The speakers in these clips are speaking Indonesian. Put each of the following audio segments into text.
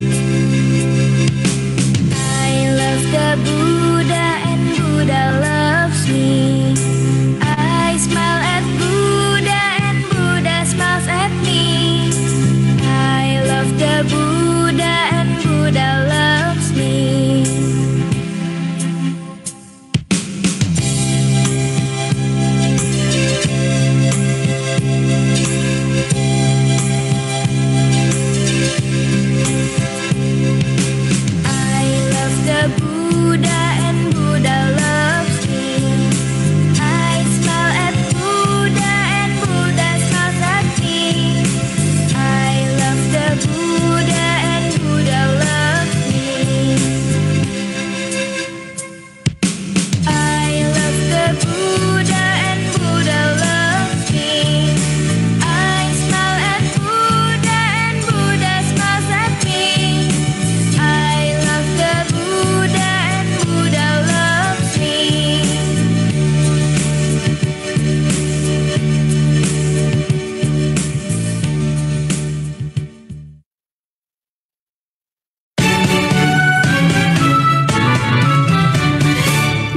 I love the Buddha and Buddha loves me. I smile at Buddha and Buddha smiles at me. I love the Buddha and Buddha loves me. I love the Buddha and Buddha loves me. I smile at Buddha and Buddha smiles at me. I love the Buddha and Buddha loves me. I love the Buddha and Buddha loves me. I smile at Buddha and Buddha smiles at me. I love the Buddha and Buddha loves me.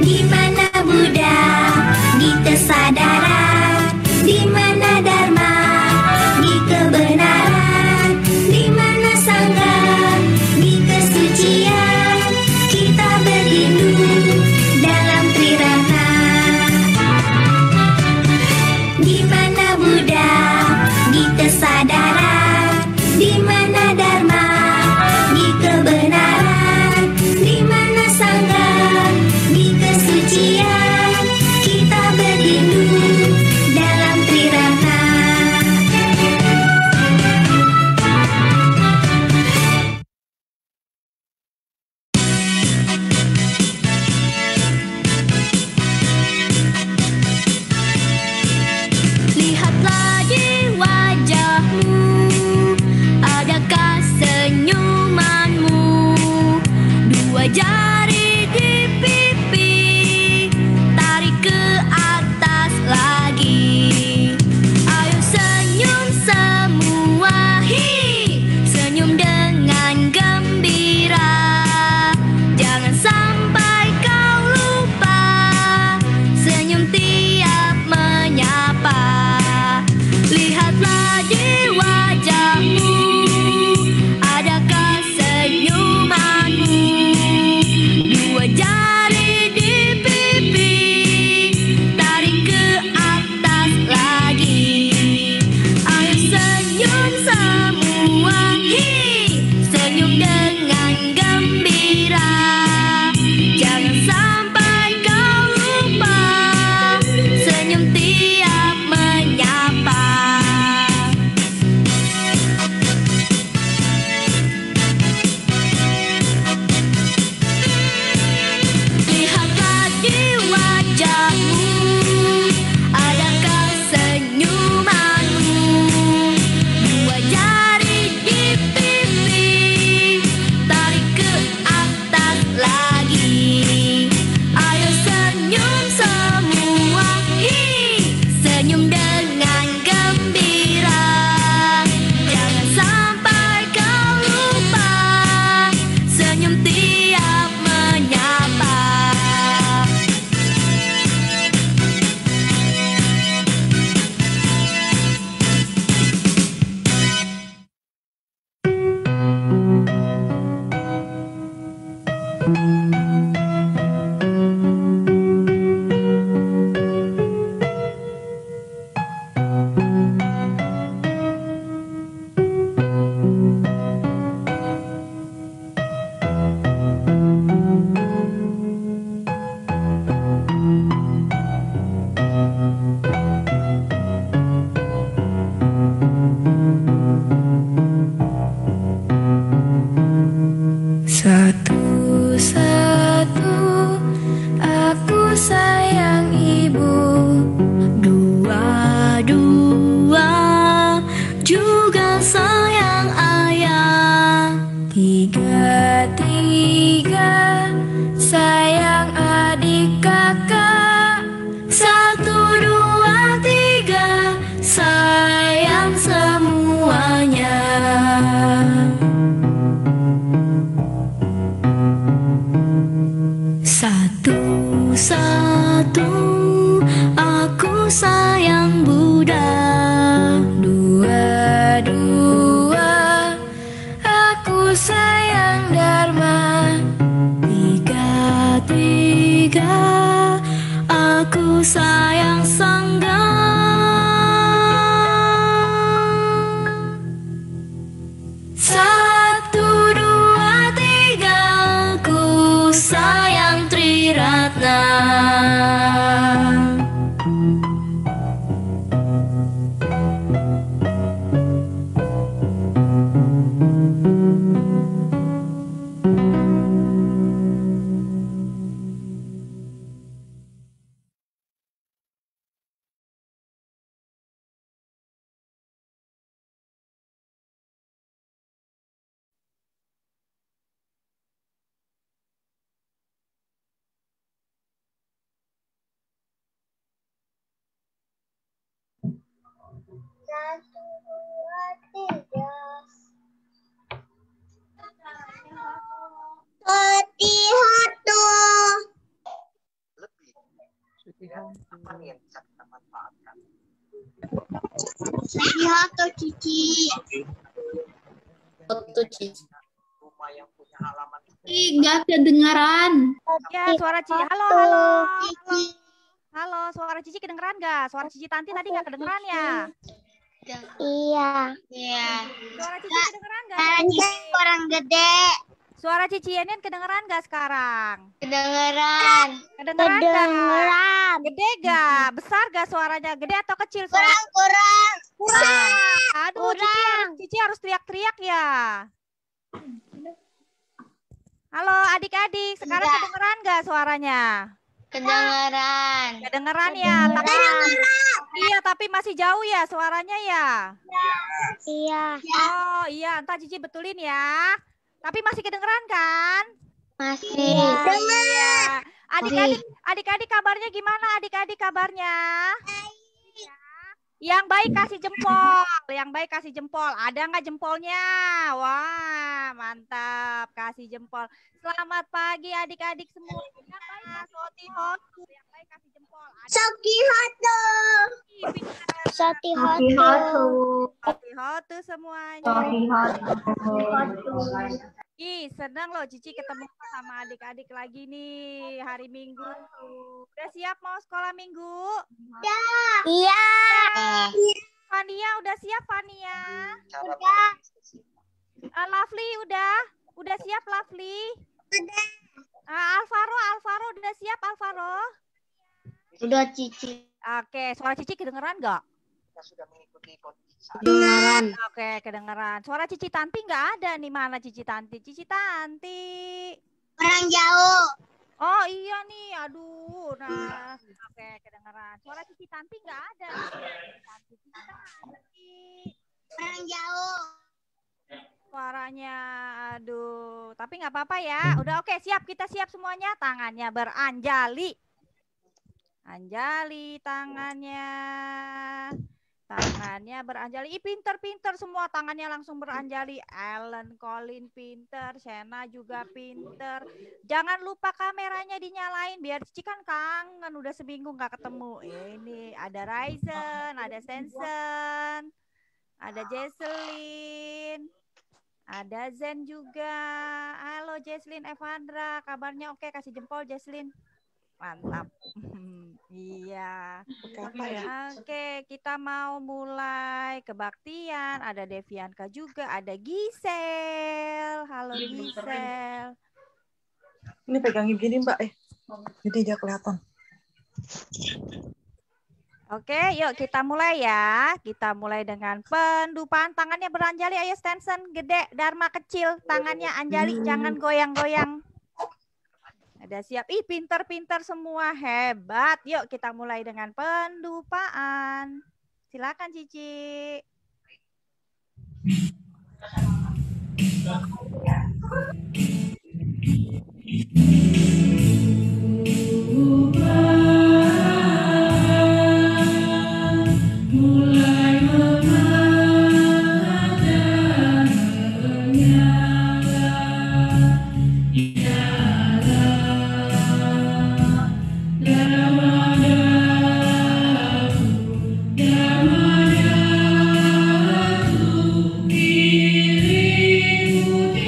Di mana Buddha, di kesadaran. Di mana Dharma, di kebenaran. Di mana Sangha, di kesucian. Kita berlindung dalam Trirata. Di mana Buddha, di kesadaran. Di mana Dharma, di kebenaran. Di mana Sangha, di kesucian. Kita berlindung dalam Trirata. Lihatlah di wajahmu, adakah senyumanmu? Dua jari di pipi, tarik ke atas lagi. Ayo senyum semua, senyum dengan gembira. Jangan sampai kau lupa, senyum tiap menyapa. Lihatlah di wajahmu, adakah senyumanmu? Dua jari di pipi, tarik ke atas lagi. Ayo senyum semua, senyum dengan gembira. Jangan sampai kau lupa, senyum tiap menyapa. Lihatlah di wajahmu, adakah senyumanmu? Dua jari di pipi, Aku sayang Dharma. Tiga, aku sayang Sangga. Satu, dua, tiga, aku sayang Triratna. Satu, dua, tiga. Hati-hati. Hati-hati, Cici. Foto Cici. Nggak kedengaran. Ya, suara Cici. Halo, halo. Halo, suara Cici kedengeran nggak? Suara Cici Tanti tadi nggak kedengeran ya? Iya. Iya. Suara Cici kedengeran nggak? Suara Cici orang gede. Suara Cici Yenin kedengeran nggak sekarang? Kedengeran. Kedengeran nggak? Gede nggak? Besar nggak suaranya? Gede atau kecil? Kurang. Aduh, Cici harus teriak-teriak ya. Halo, adik-adik. Sekarang Enggak. kedengeran nggak suaranya? Kedengeran. Kedengeran ya. Iya, tapi masih jauh ya suaranya ya. Iya. Oh iya, entar Cici betulin ya. Tapi masih kedengeran kan? Masih. Iya. Adik-adik kabarnya gimana? Adik-adik kabarnya? Yang baik kasih jempol. Yang baik kasih jempol. Ada nggak jempolnya? Wah, mantap. Kasih jempol. Selamat pagi adik-adik semua. Yang baik kasih hotu. Yang baik kasih jempol. Hotu semuanya. Ih, senang loh Cici ketemu sama adik-adik lagi nih hari Minggu. Udah siap mau sekolah Minggu? Iya. Fania udah siap Fania? Udah. Lovely udah? Udah siap Lovely? Udah. Alvaro udah siap Alvaro? Udah Cici. Oke, suara Cici kedengeran nggak? Kedengaran. Oke, kedengeran. Suara Cici Tanti nggak ada nih, mana Cici Tanti? Cici Tanti. Orang jauh. Oh iya nih, aduh. Nah, oke kedengeran. Suara Cici Tanti nggak ada. Cici Tanti. Orang jauh. Suaranya, aduh. Tapi nggak apa-apa ya. Udah oke, siap. Kita siap semuanya. Tangannya beranjali. Anjali tangannya. Tangannya beranjali. Ih, pinter-pinter semua tangannya langsung beranjali. Ellen, Colin pinter, Shena juga pinter. Jangan lupa kameranya dinyalain biar Cici kan kangen udah seminggu nggak ketemu. Ini ada Ryzen, ada Sensen, ada Jesselyn, ada Zen juga. Halo Jesselyn Evandra, kabarnya oke? Kasih jempol Jesselyn. Mantap. Iya. Oke, kita mau mulai kebaktian. Ada Devianka juga, ada Gisel. Halo Gisel. Ini pegangin gini Mbak jadi dia kelihatan. Oke, yuk kita mulai ya. Kita mulai dengan pendupaan. Tangannya beranjali, ayo Stenson gede, Dharma kecil. Tangannya anjali, jangan goyang-goyang. Ada siap. Ih, pinter-pinter semua. Hebat. Yuk kita mulai dengan pendupaan. Silakan Cici. Dirimu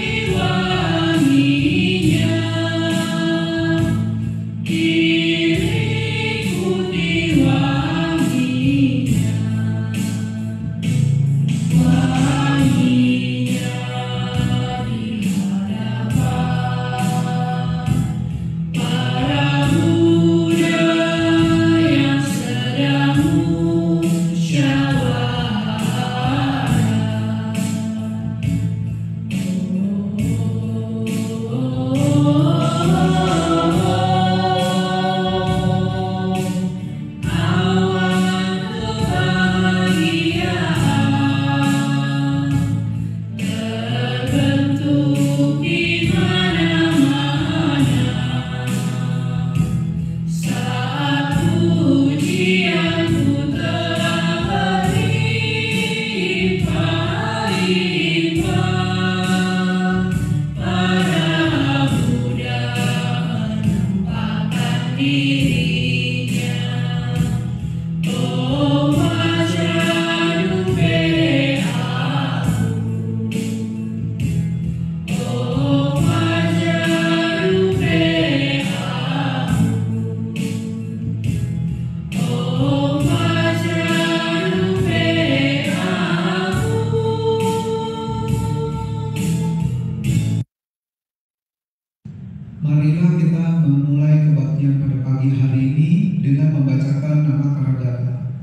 Marilah kita memulai kebaktian pada pagi hari ini dengan membacakan nama Karagata.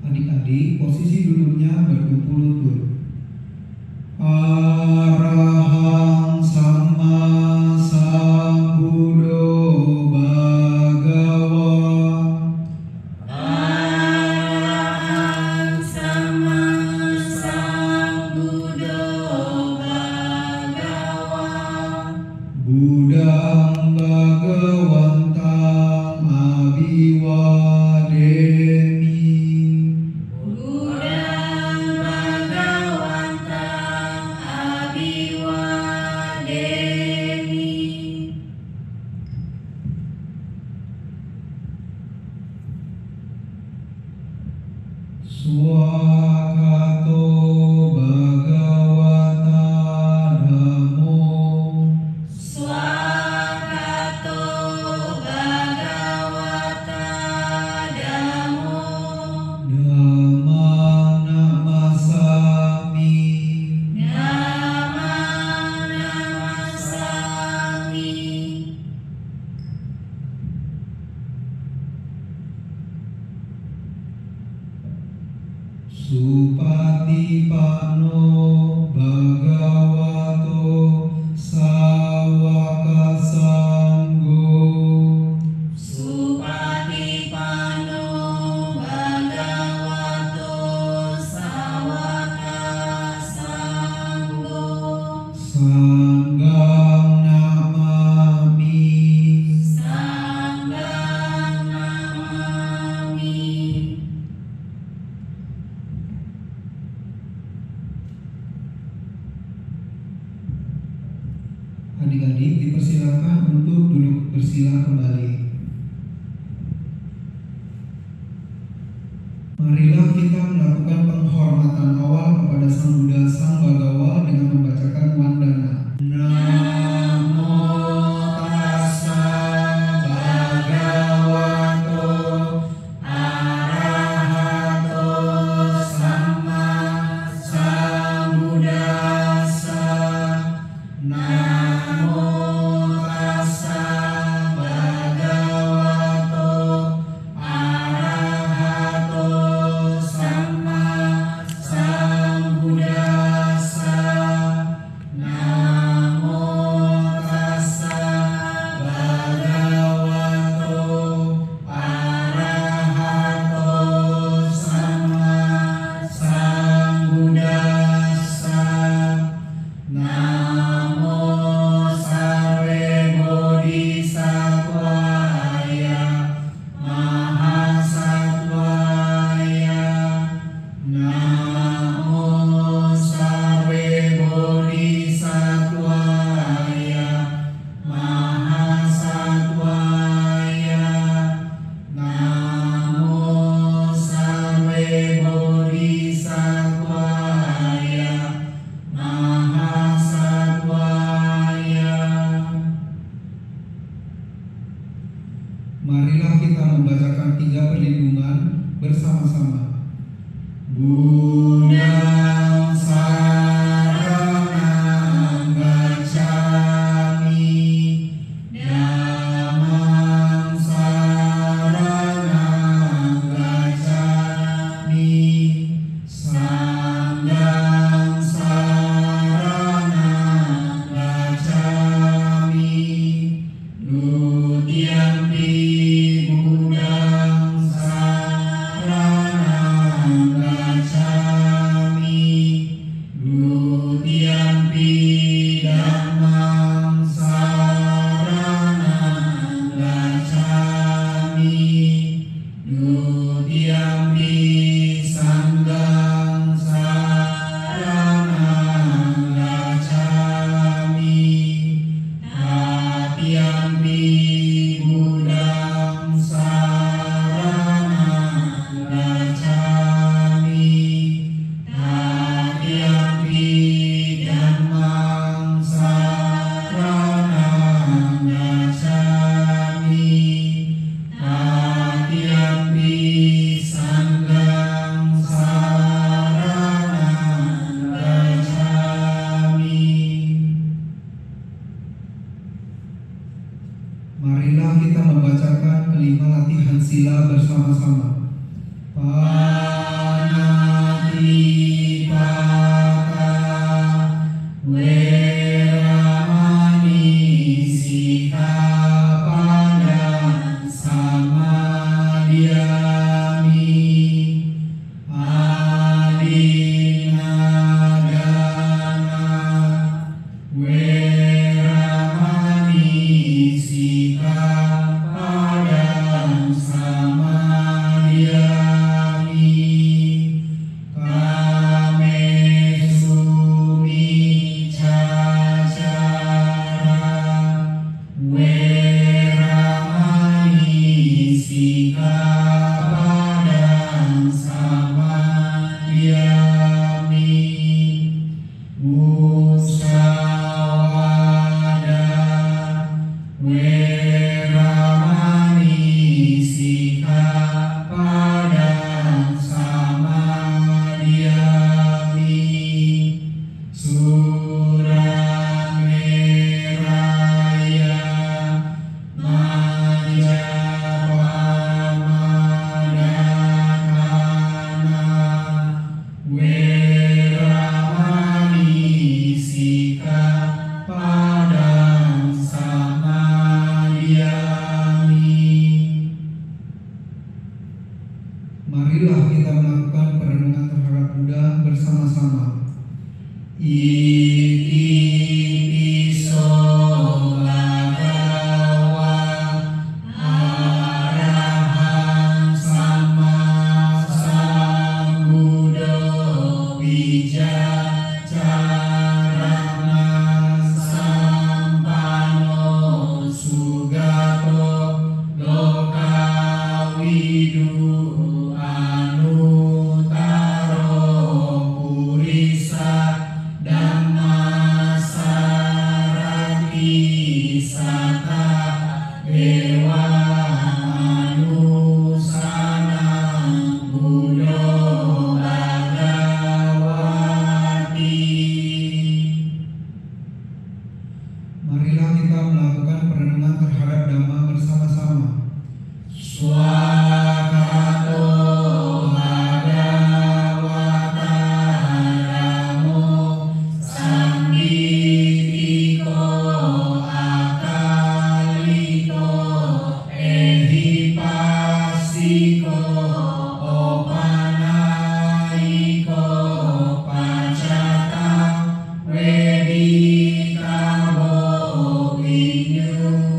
Adik-adik, posisi duduknya berkumpul lutut. Arahang sama sambuddho bhagawa. Arahang sama sambuddho bhagawa. Buddhang bhagawantang abhiwademi. Buddhang bhagawantang abhiwademi. Swakato bhagavata dhammo. Swakato bhagavata dhammo. Dhammang namasami. Dhammang namasami. Supatipano bhagavato sawaka sanggo. Supatipano bhagavato sawaka sanggo. Sanghang namami. Sanghang namami. Adik-adik dipersilakan untuk duduk bersila kembali. Marilah kita melakukan penghormatan awal kepada Sang Buddha Sang Bhagawa dengan membacakan wandana. Namo tassa bhagavato arahato sama sambuddhassa. Namo tassa bhagavato arahato sama sambuddhassa. Namo tassa bhagavato arahato sama sambuddhassa. Namo sarve bodhisattvaya mahasattvaya. Namo sarve bodhisattvaya mahasattvaya. Namo sarve bodhisattvaya mahasattvaya. Marilah kita membacakan 3 perlindungan bersama-sama. Buddhang saranang gacchami. Dhammang saranang gacchami. Sanghang saranang gacchami. Dutiyampi Buddhang saranang gacchami. Marilah kita membacakan kelima latihan sila bersama-sama. Panatipata Weramani Sikkhapadang Samadhiyami Adinadana Weramani Sikkhapadang Samadhiyami Kamesu Micacara Weramani Sikkhapadang Samadhiyami Musawada Weramani Sikkhapadang Samadhiyami Surameraya Majapahmadakana Weramani Sikkhapadang Samadhiyami. Marilah kita melakukan perenungan terhadap Buddha bersama-sama. Iti piso bhagava arahang sama sambuddho wijacarana sampano sugato lokawidu anutaro purisa Dhammasarati sata dewa manusanang buddho bhagavati. Marilah kita melakukan perenungan terhadap Dhamma bersama-sama. Swakato bhagavata namo sambitiko akaliko ehipasiko opanaiko pacata wedikabo vinyuhiti.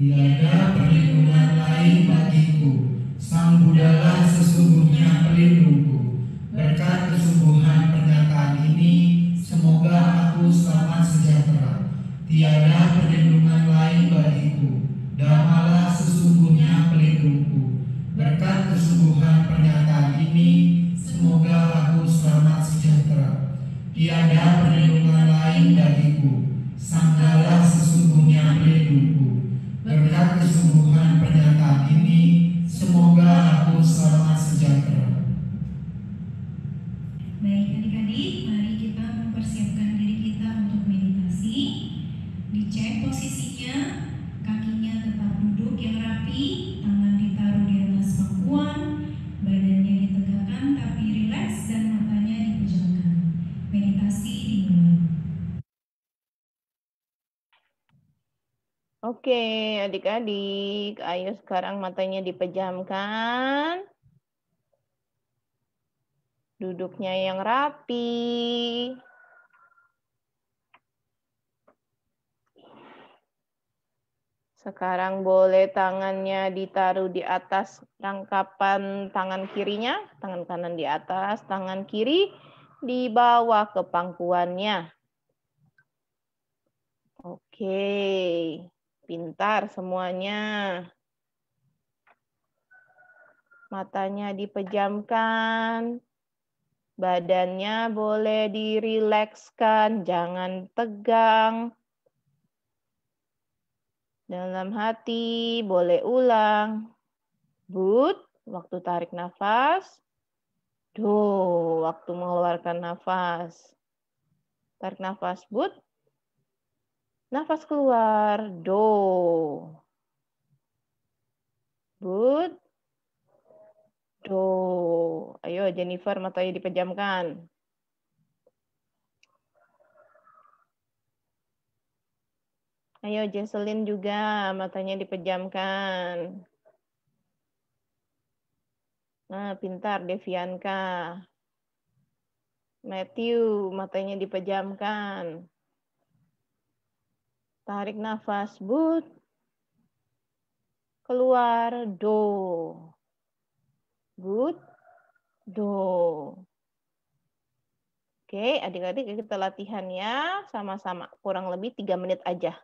Tiada perlindungan lain bagiku, Sang Buddhalah sesungguhnya pelindungku. Berkat kesungguhan pernyataan ini, semoga aku selamat sejahtera. Tiada perlindungan lain bagiku, Dhammalah sesungguhnya pelindungku. Berkat kesungguhan pernyataan ini, semoga aku selamat sejahtera. Tiada perlindungan lain bagiku, Sanghalah sesungguhnya pelindungku. Berkat kesungguhan pernyataan ini, semoga aku selamat sejahtera. Baik adik-adik, mari kita mempersiapkan diri kita untuk meditasi. Dicek posisinya, kakinya tetap duduk yang rapi, tangan ditaruh di atas pangkuan, badannya ditegakkan tapi rileks dan matanya dipejamkan. Meditasi dimulai. Oke, adik-adik, ayo sekarang matanya dipejamkan. Duduknya yang rapi. Sekarang boleh tangannya ditaruh di atas rangkapan tangan kirinya, tangan kanan di atas, tangan kiri di bawah ke pangkuannya. Oke, pintar semuanya. Matanya dipejamkan. Badannya boleh dirilekskan, jangan tegang. Dalam hati boleh ulang. But, waktu tarik nafas. Do, waktu mengeluarkan nafas. Tarik nafas, but. Nafas keluar, do. But. Do. Ayo Jennifer, matanya dipejamkan. Ayo Jesselyn juga, matanya dipejamkan. Nah, pintar Devianka. Matthew, matanya dipejamkan. Tarik nafas, but. Keluar, do. But, do. Oke, adik-adik kita latihan ya, sama-sama. Kurang lebih 3 menit aja.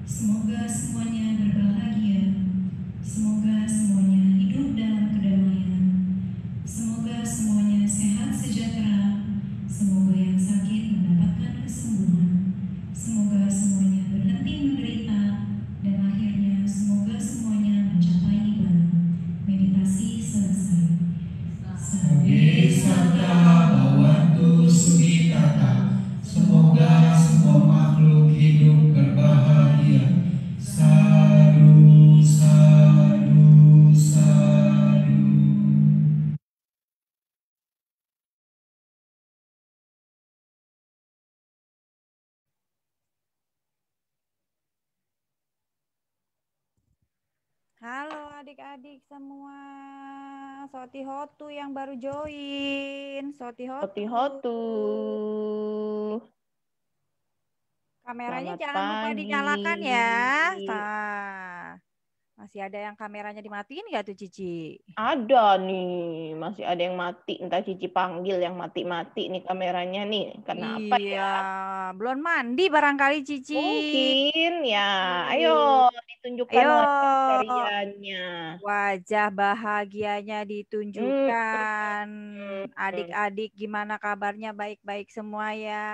Semoga semuanya berbahagia. Semoga semuanya hidup dalam kedamaian. Semoga semuanya Halo adik-adik semua. Sotihotu yang baru join. Sotihotu. Sotihotu. Kameranya Selamat jangan lupa pagi. dinyalakan ya. Masih ada yang kameranya dimatiin nggak tuh Cici? Ada nih, masih ada yang mati. Entah Cici panggil yang mati-mati nih kameranya nih. Kenapa Iya, ya? belum mandi barangkali Cici. Mungkin ya. Ayo ditunjukkan Ayo. wajah cerianya. Wajah bahagianya ditunjukkan. Adik-adik gimana kabarnya? Baik-baik semua ya.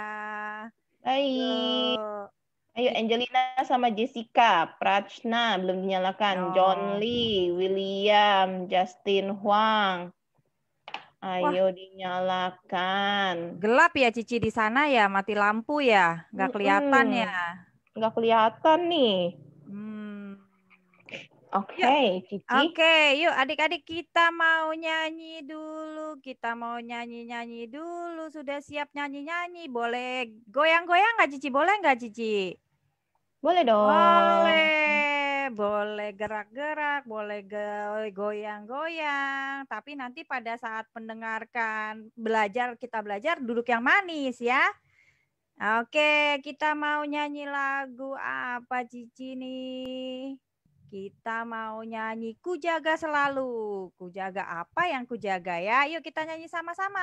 Baik. Yuk. Ayo Angelina sama Jessica, Prachna belum dinyalakan, John Lee, William, Justin Huang. Ayo dinyalakan. Gelap ya Cici di sana ya, mati lampu ya, nggak kelihatan ya. Nggak kelihatan nih. Oke, Cici. Oke, yuk adik-adik kita mau nyanyi dulu. Kita mau nyanyi-nyanyi dulu. Sudah siap nyanyi-nyanyi? Boleh goyang-goyang nggak Cici? Boleh nggak Cici? Boleh dong. Boleh. Boleh gerak-gerak, boleh goyang-goyang. Tapi nanti pada saat mendengarkan kita belajar duduk yang manis ya. Oke, kita mau nyanyi lagu apa Cici nih? Kita mau nyanyi Ku Jaga Selalu. Ku jaga apa yang ku jaga ya? Yuk kita nyanyi sama-sama.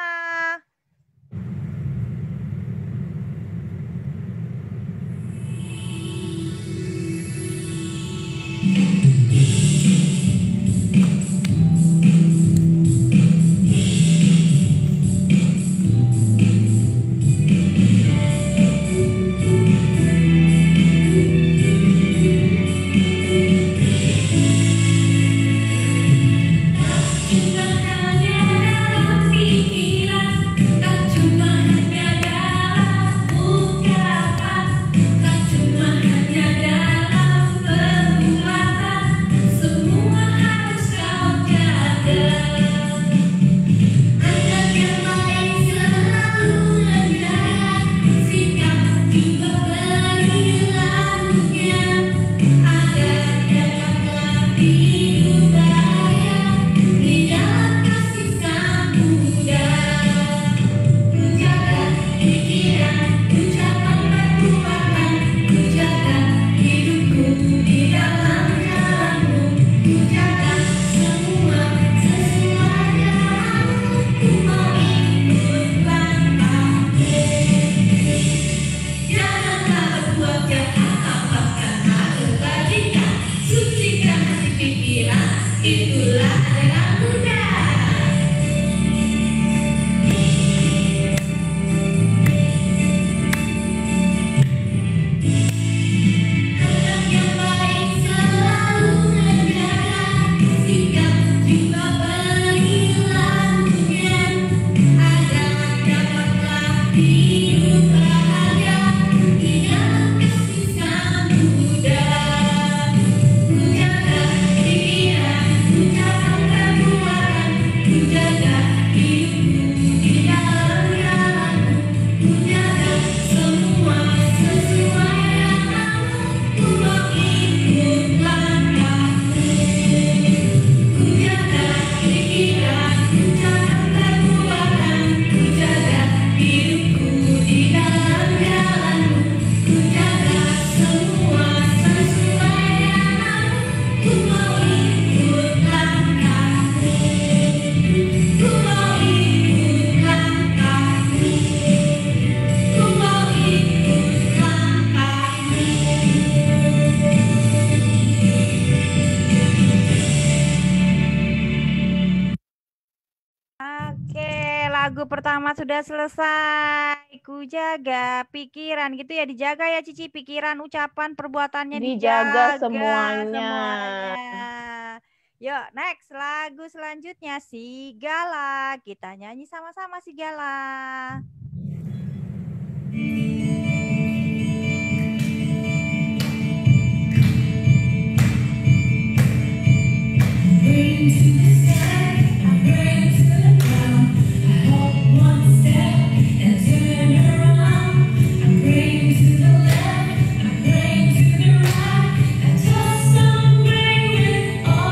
Lagu pertama sudah selesai. Ku jaga pikiran gitu ya, dijaga ya Cici, pikiran, ucapan, perbuatannya dijaga semuanya. Yuk next, lagu selanjutnya Sigala. Kita nyanyi sama-sama Sigala. All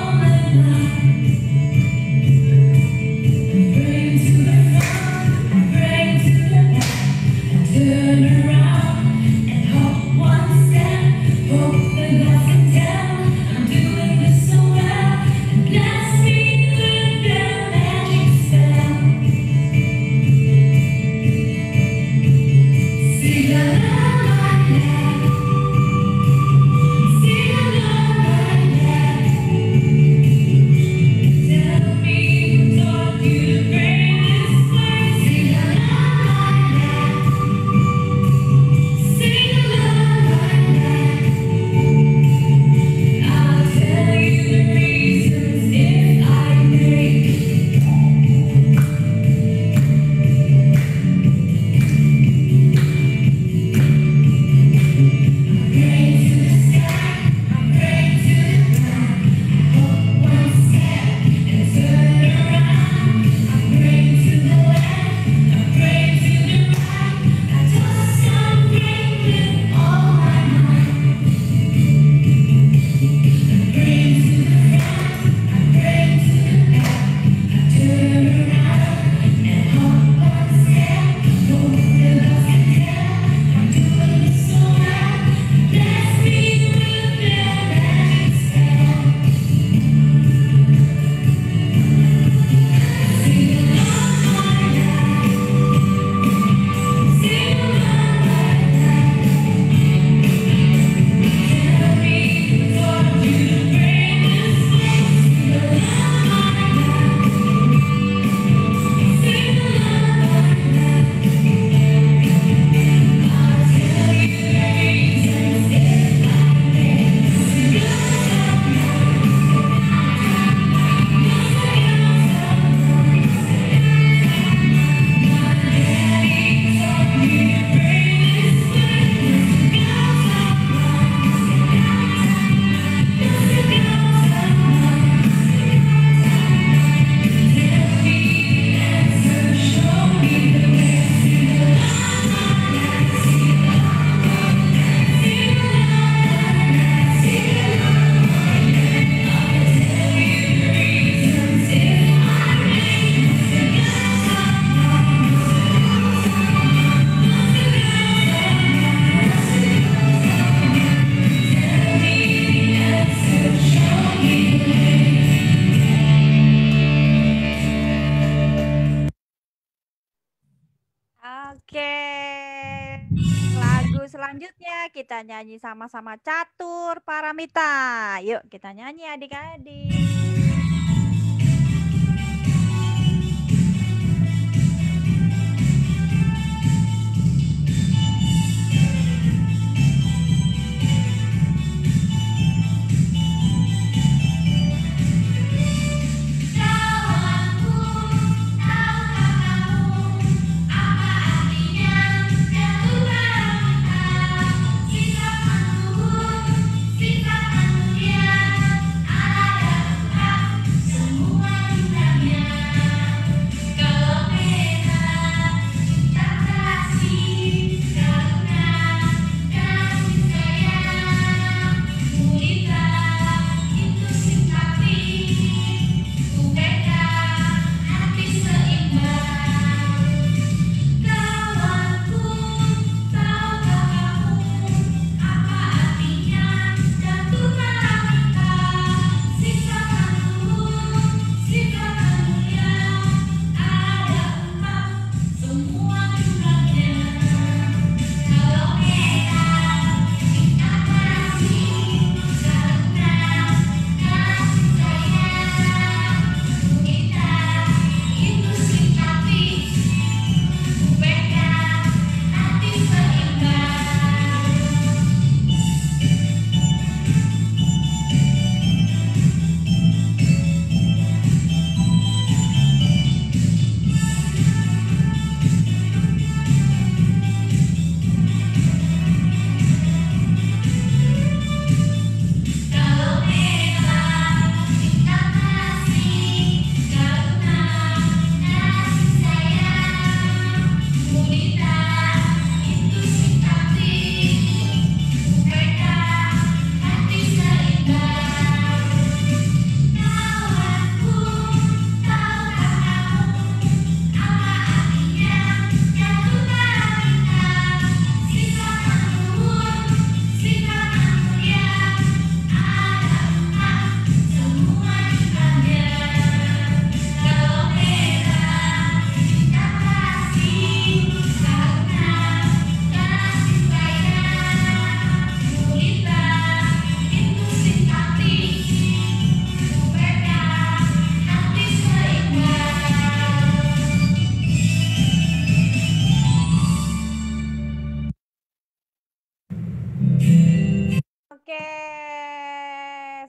Oke, lagu selanjutnya kita nyanyi sama-sama Catur Paramita. Yuk kita nyanyi adik-adik.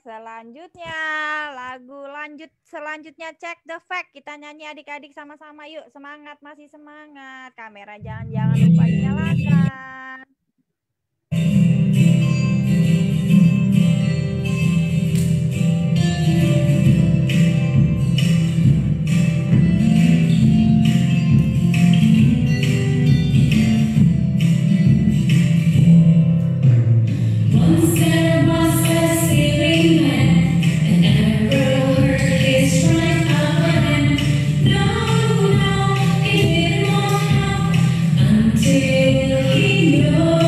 Selanjutnya lagu selanjutnya Check the Fact. Kita nyanyi adik-adik sama-sama yuk. Semangat, masih semangat. Kamera jangan lupa dinyalakan. Until he knows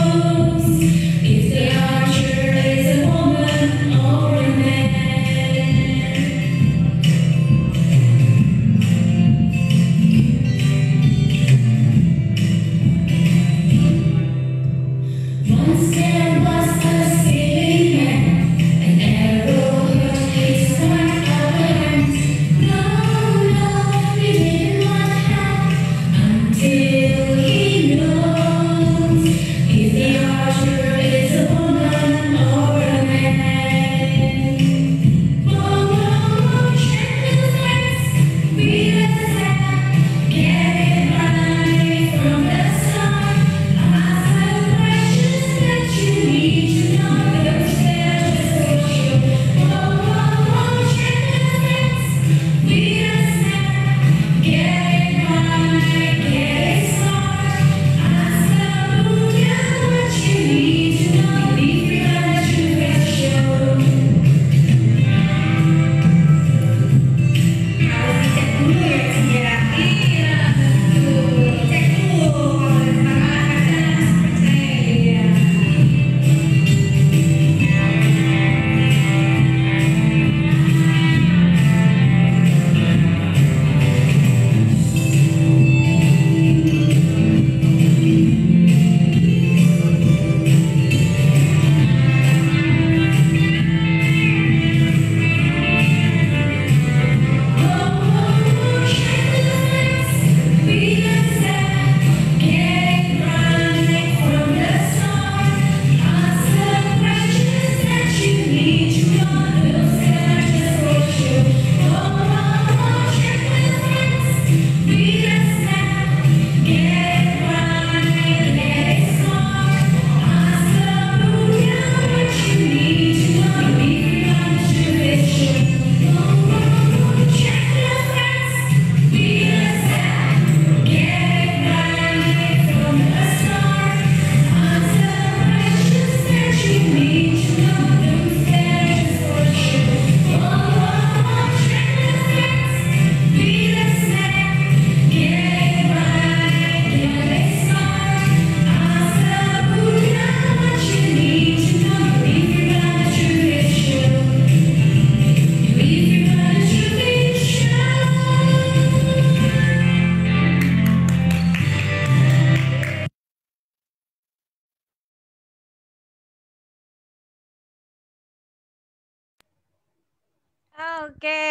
Oke.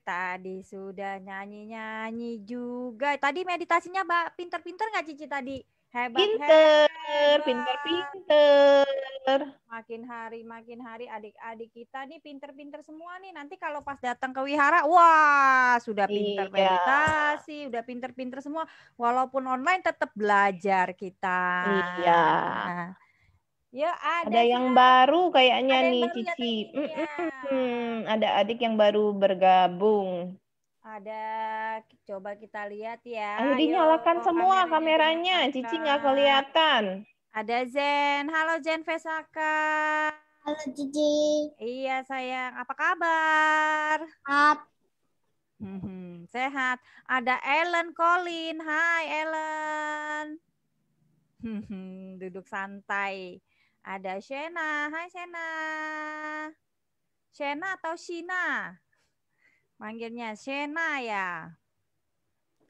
Tadi sudah nyanyi-nyanyi juga. Tadi meditasinya pinter-pinter nggak Cici tadi? Hebat, Pinter, hebat. pinter. Makin hari adik-adik kita nih pinter-pinter semua nih. Nanti kalau pas datang ke wihara, wah sudah pinter Iya. meditasi, udah pinter-pinter semua. Walaupun online tetap belajar kita. Iya. Ya Ada yang baru kayaknya Ada yang nih, baru ya, Cici. Teh? Iya. Ada adik yang baru bergabung. Ada, coba kita lihat ya. Ayo dinyalakan semua kameranya. dinyalakan. Cici nggak kelihatan. Ada Zen. Halo Zen Vesaka. Halo Cici. Iya sayang, apa kabar? Sehat. Sehat. Ada Ellen Colin. Hai Ellen. Duduk santai. Ada Shena. Hai Shena. Shena atau Shina? Manggilnya Shena ya.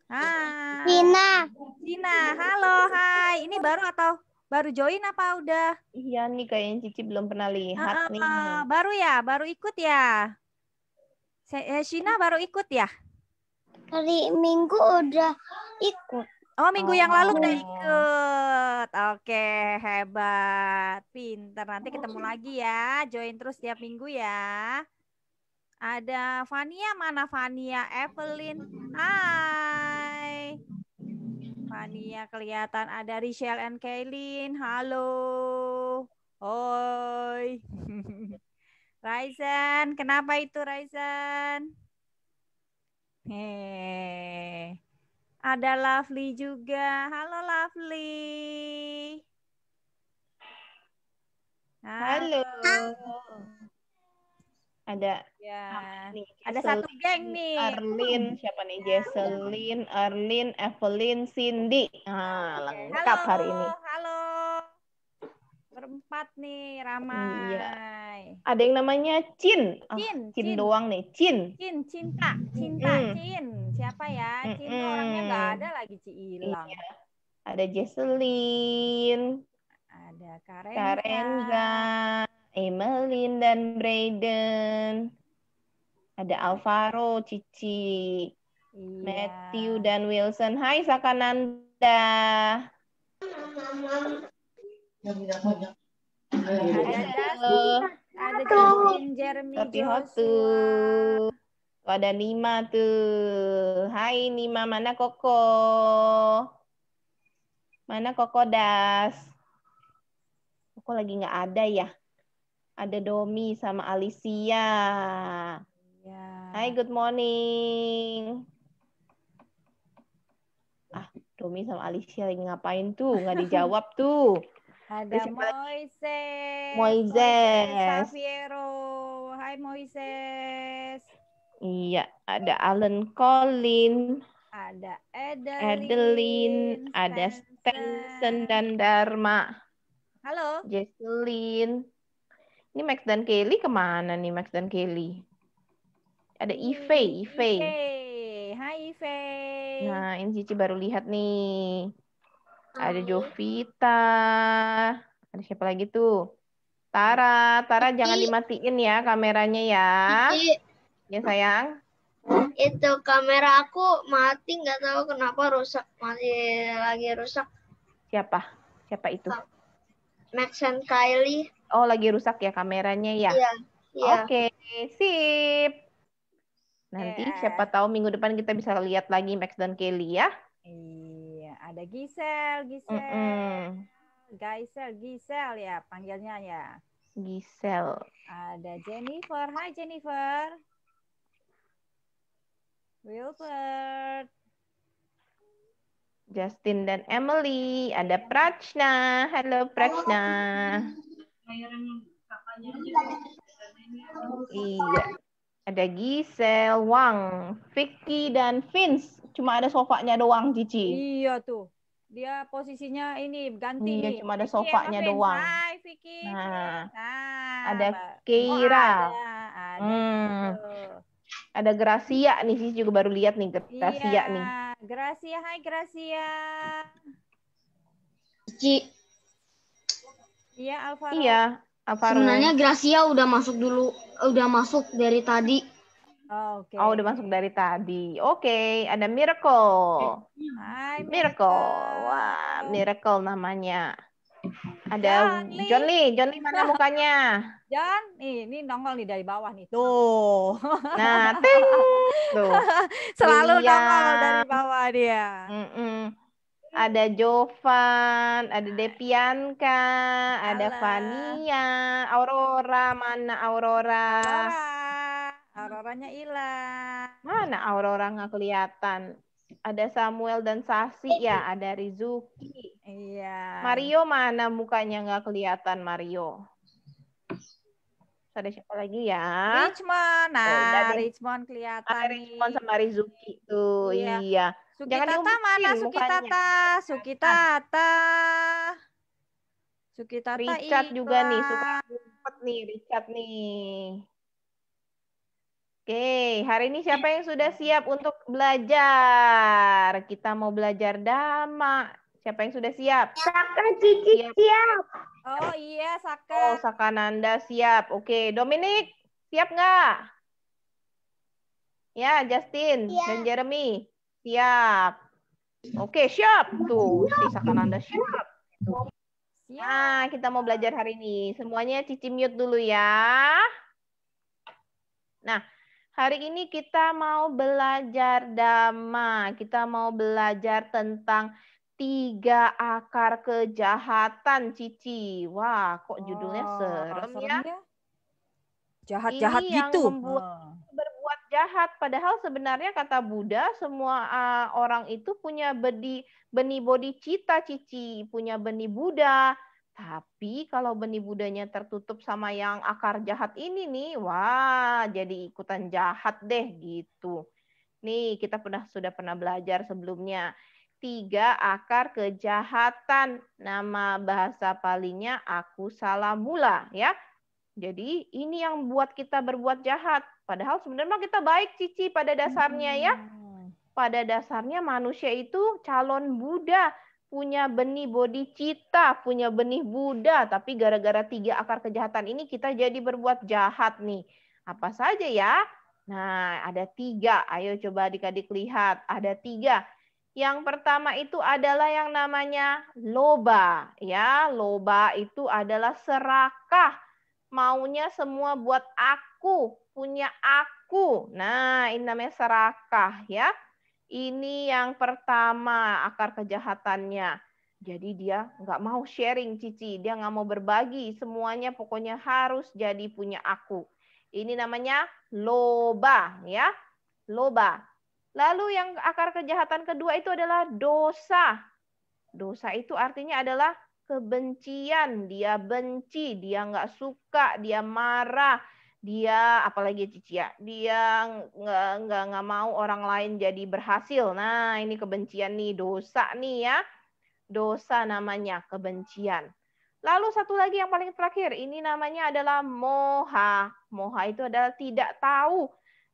Hai. Shina. Halo, hai. Ini baru atau baru join apa udah? Iya nih kayaknya Cici belum pernah lihat nih. Baru ya, baru ikut ya. Shina baru ikut ya? Hari Minggu udah ikut. Oh, minggu yang lalu udah ikut. Oke, hebat. Pinter. Nanti ketemu lagi ya. Join terus tiap minggu ya. Ada Fania, mana Fania? Evelyn. Hai. Fania kelihatan. Ada Richelle and Kaylin. Halo. Hoi. Raizan, kenapa itu Raizan? Ada Lovely juga. Halo Lovely. Halo. Ada ya. Nih, Ada satu geng nih. Arlin, siapa nih? Jesselyn, Arlin, Evelyn, Cindy. Lengkap hari ini. Halo. Berempat nih, ramai. Iya. Ada yang namanya Cin. Cin doang nih. Cin. Cinta. Cin. Siapa ya? Cin tuh orangnya nggak ada lagi, hilang. Iya. Ada Jesselyn. Ada Karenza. Emeline dan Brayden. Ada Alvaro, Cici. Iya. Matthew dan Wilson. Hai Sakananda. Ada Justin, Jeremy, Joshua. Ada Nima tuh. Hai Nima, mana Koko? Mana Koko Das? Koko lagi nggak ada ya? Ada Domi sama Alicia. Ya. Hai, good morning. Domi sama Alicia lagi ngapain tuh? Nggak dijawab tuh. Ada Moises. Xaviero. Hai Moises. Iya, ada Alan Colin. Ada Adeline. Ada Stenson dan Dharma. Halo. Jesselyn. Ini Max dan Kelly kemana nih Max dan Kelly? Ada Ive. Hai Ive. Nah, ini Cici baru lihat nih. Ada Jovita. Ada siapa lagi tuh? Tara jangan dimatiin ya kameranya ya. Ya sayang. Itu kamera aku mati, nggak tahu kenapa rusak, masih lagi rusak. Siapa itu? Max and Kylie. Oh, lagi rusak ya kameranya ya? Iya. Oke, sip. Nanti siapa tahu minggu depan kita bisa lihat lagi Max dan Kelly ya. Iya, ada Giselle ya panggilnya ya. Giselle. Ada Jennifer. Hai Jennifer. Wilbert. Justin dan Emily. Ada Prachna. Halo Prachna. Iya. Ada Giselle, Wang, Vicky, dan Vince. Cuma ada sofanya doang, Cici. Iya tuh. Dia posisinya ini ganti iya, nih. cuma ada Vicky sofanya doang. Hai Vicky. Ada Keira. Ada Gracia nih, Cici juga baru lihat nih Gracia nih. Gracia, hai Gracia. Cici. Iya, Alvaro. Iya, Alvaro. Sebenarnya Gracia udah masuk dari tadi. Oke. Oh, udah masuk dari tadi. Oke, ada Miracle. Hai, Miracle. Wah, Miracle namanya. Ada John Lee. John Lee. John Lee mana mukanya? John, ini nongol nih dari bawah nih. Tuh. Nah, ting. Tuh. Selalu William. nongol dari bawah dia. Ada Jovan, ada Depianka, ada Halo. Fania, Aurora. Mana Aurora? Auroranya hilang. Mana Aurora nggak kelihatan? Ada Samuel dan Sasi ya, ada Rizuki. Iya. Mario mana mukanya nggak kelihatan Mario? Ada siapa lagi ya? Richmond. Nah, Richmond kelihatan ada nih. Richmond sama Rizuki tuh. Iya. Sukitata mana Sukitata? Sukitata Richard hilang. juga nih, suka ngumpet nih Richard nih. Oke, hari ini siapa yang sudah siap untuk belajar? Kita mau belajar Dhamma. Siapa yang sudah siap? Saka Cici siap. Oh iya, Saka. Oh, Sakananda siap. Oke, Dominic, siap nggak? Ya, Justin dan Jeremy, siap. Oke, siap. Tuh, si Sakananda siap. Nah, kita mau belajar hari ini. Semuanya Cici mute dulu ya. Nah, hari ini kita mau belajar Dhamma. Kita mau belajar tentang 3 akar kejahatan, Cici. Wah, kok judulnya serem ya? Jahat-jahat ini gitu. Yang membuat berbuat jahat. Padahal sebenarnya kata Buddha, semua orang itu punya benih bodhicitta, Cici. Punya benih Buddha. Tapi kalau benih Budanya tertutup sama yang akar jahat ini nih, wah jadi ikutan jahat deh gitu. Nih kita sudah pernah belajar sebelumnya. 3 akar kejahatan. Nama bahasa palingnya aku salah mula ya. Jadi ini yang buat kita berbuat jahat. Padahal sebenarnya kita baik, Cici, pada dasarnya ya. Pada dasarnya manusia itu calon Buddha. Punya benih bodhicitta, punya benih Buddha. Tapi gara-gara 3 akar kejahatan ini kita jadi berbuat jahat nih. Apa saja ya? Nah, ada 3. Ayo coba adik-adik lihat. Ada 3. Yang pertama itu adalah yang namanya loba. Ya, loba itu adalah serakah. Maunya semua buat aku, punya aku. Nah, ini namanya serakah ya. Ini yang pertama akar kejahatannya. Jadi dia nggak mau sharing, Cici. Dia nggak mau berbagi. Semuanya pokoknya harus jadi punya aku. Ini namanya loba, ya. Loba. Lalu yang akar kejahatan kedua itu adalah dosa. Dosa itu artinya adalah kebencian. Dia benci, dia nggak suka, dia marah. Dia apalagi Cici ya, dia nggak mau orang lain jadi berhasil. Nah ini kebencian nih, dosa nih ya, dosa namanya kebencian. Lalu satu lagi yang paling terakhir, ini namanya adalah moha. Moha itu adalah tidak tahu.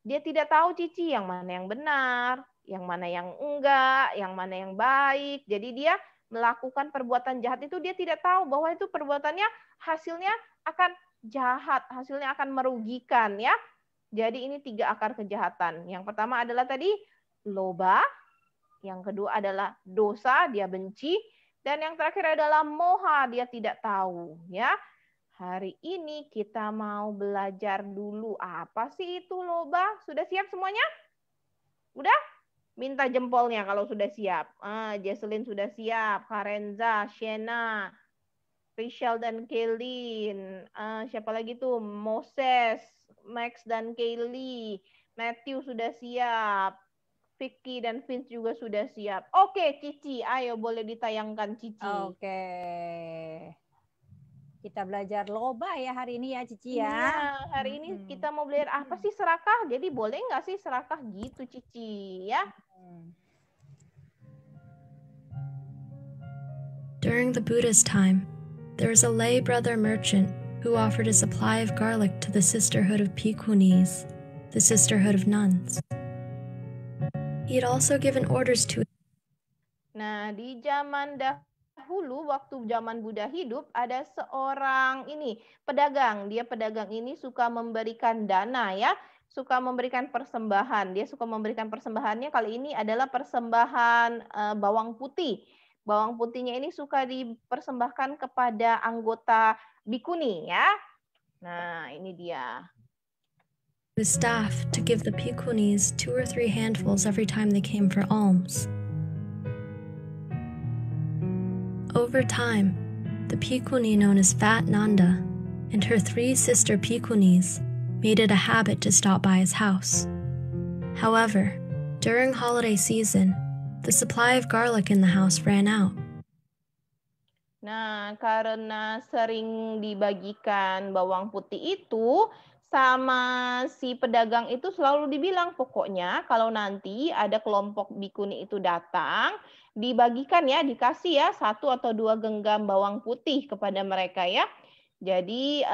Dia tidak tahu, Cici, yang mana yang benar, yang mana yang enggak, yang mana yang baik. Jadi dia melakukan perbuatan jahat itu dia tidak tahu bahwa itu perbuatannya hasilnya akan jahat, hasilnya akan merugikan ya. Jadi ini 3 akar kejahatan. Yang pertama adalah tadi loba, yang kedua adalah dosa, dia benci, dan yang terakhir adalah moha, dia tidak tahu ya. Hari ini kita mau belajar dulu apa sih itu loba. Sudah siap semuanya? Udah? Minta jempolnya kalau sudah siap. Jesselyn sudah siap, Karenza, Shena, Rachel dan Kaylin, siapa lagi tuh? Moses, Max dan Kaylee, Matthew sudah siap, Vicky dan Vince juga sudah siap. Oke, Cici, ayo boleh ditayangkan Cici. Oke. Kita belajar loba ya hari ini ya Cici ya. Iya, hari ini kita mau belajar apa sih serakah? Jadi boleh nggak sih serakah gitu Cici ya? During the Buddha's time, there was a lay brother merchant who offered a supply of garlic to the sisterhood of Bhikkhunis, the sisterhood of nuns. He had also given orders to. Nah, di zaman dahulu dahulu waktu zaman Buddha hidup ada seorang pedagang. Dia pedagang ini suka memberikan dana ya, suka memberikan persembahan. Dia suka memberikan persembahannya kali ini adalah persembahan bawang putih. Bawang putihnya ini suka dipersembahkan kepada anggota bikuni ya. Nah, ini dia. His staff to give the Bhikkhunis 2 or 3 handfuls every time they came for alms. Over time, the Bhikkhuni known as Fat Nanda and her 3 sister Bhikkhunis made it a habit to stop by his house. However, during holiday season, the supply of garlic in the house ran out. Nah, karena sering dibagikan bawang putih itu, sama si pedagang itu selalu dibilang, pokoknya kalau nanti ada kelompok bikuni itu datang, dibagikan ya, dikasih ya 1 atau 2 genggam bawang putih kepada mereka ya. Jadi